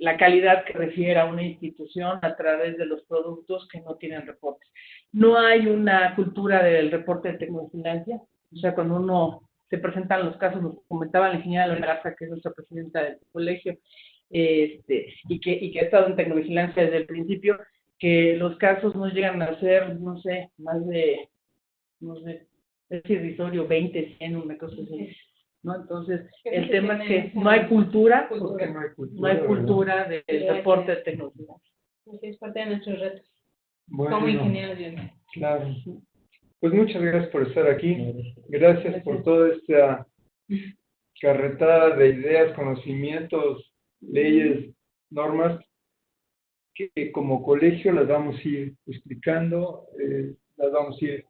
Speaker 2: la calidad que refiere a una institución a través de los productos que no tienen reportes. No hay una cultura del reporte de tecnovigilancia, o sea, cuando uno se presentan los casos, nos comentaba la ingeniera Lorena Garza, que es nuestra presidenta del colegio, y que ha estado en tecnovigilancia desde el principio, que los casos no llegan a ser, no sé, más de, no sé, es irrisorio, 20, 100, una cosa así, ¿no? Entonces, el tema es que no hay cultura,
Speaker 1: porque
Speaker 2: no hay cultura del reporte de tecnología.
Speaker 3: Es parte de nuestros retos,
Speaker 1: bueno,
Speaker 3: como ingenieros biomédicos.
Speaker 1: Claro. Pues muchas gracias por estar aquí. Gracias por toda esta carretada de ideas, conocimientos, leyes, normas, que como colegio las vamos a ir explicando, las vamos a ir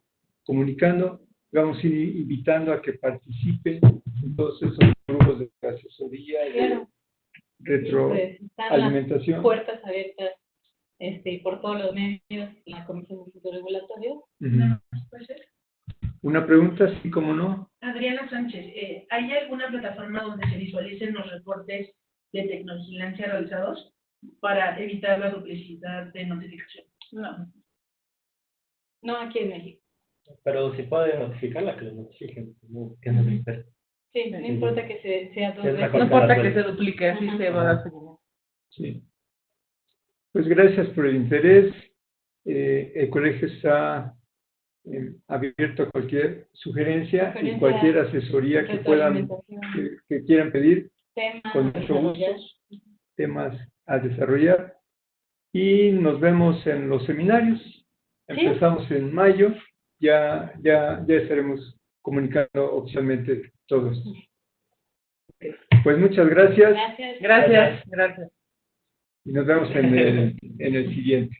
Speaker 1: comunicando, vamos a ir invitando a que participen en todos esos grupos de asesoría, de retroalimentación.
Speaker 3: Puertas abiertas por todos los medios, la Comisión de Asuntos Regulatorios.
Speaker 5: ¿Puede ser?
Speaker 1: Una pregunta, sí, como no.
Speaker 5: Adriana Sánchez, ¿hay alguna plataforma donde se visualicen los reportes de tecnovigilancia realizados para evitar la duplicidad de notificación?
Speaker 3: No, aquí en México.
Speaker 4: Pero si puede notificarla, que lo notifiquen. Que no
Speaker 3: sí, no importa que sea dos veces.
Speaker 2: No importa que se duplique, así se va a dar seguimiento.
Speaker 1: Sí. Pues gracias por el interés. El colegio está abierto a cualquier sugerencia y cualquier asesoría que puedan, que quieran pedir, con mucho gusto, temas a desarrollar. y nos vemos en los seminarios. Empezamos en mayo, ya estaremos comunicando oficialmente todo esto. Pues muchas gracias
Speaker 3: Gracias.
Speaker 2: Gracias.
Speaker 1: y nos vemos en el siguiente.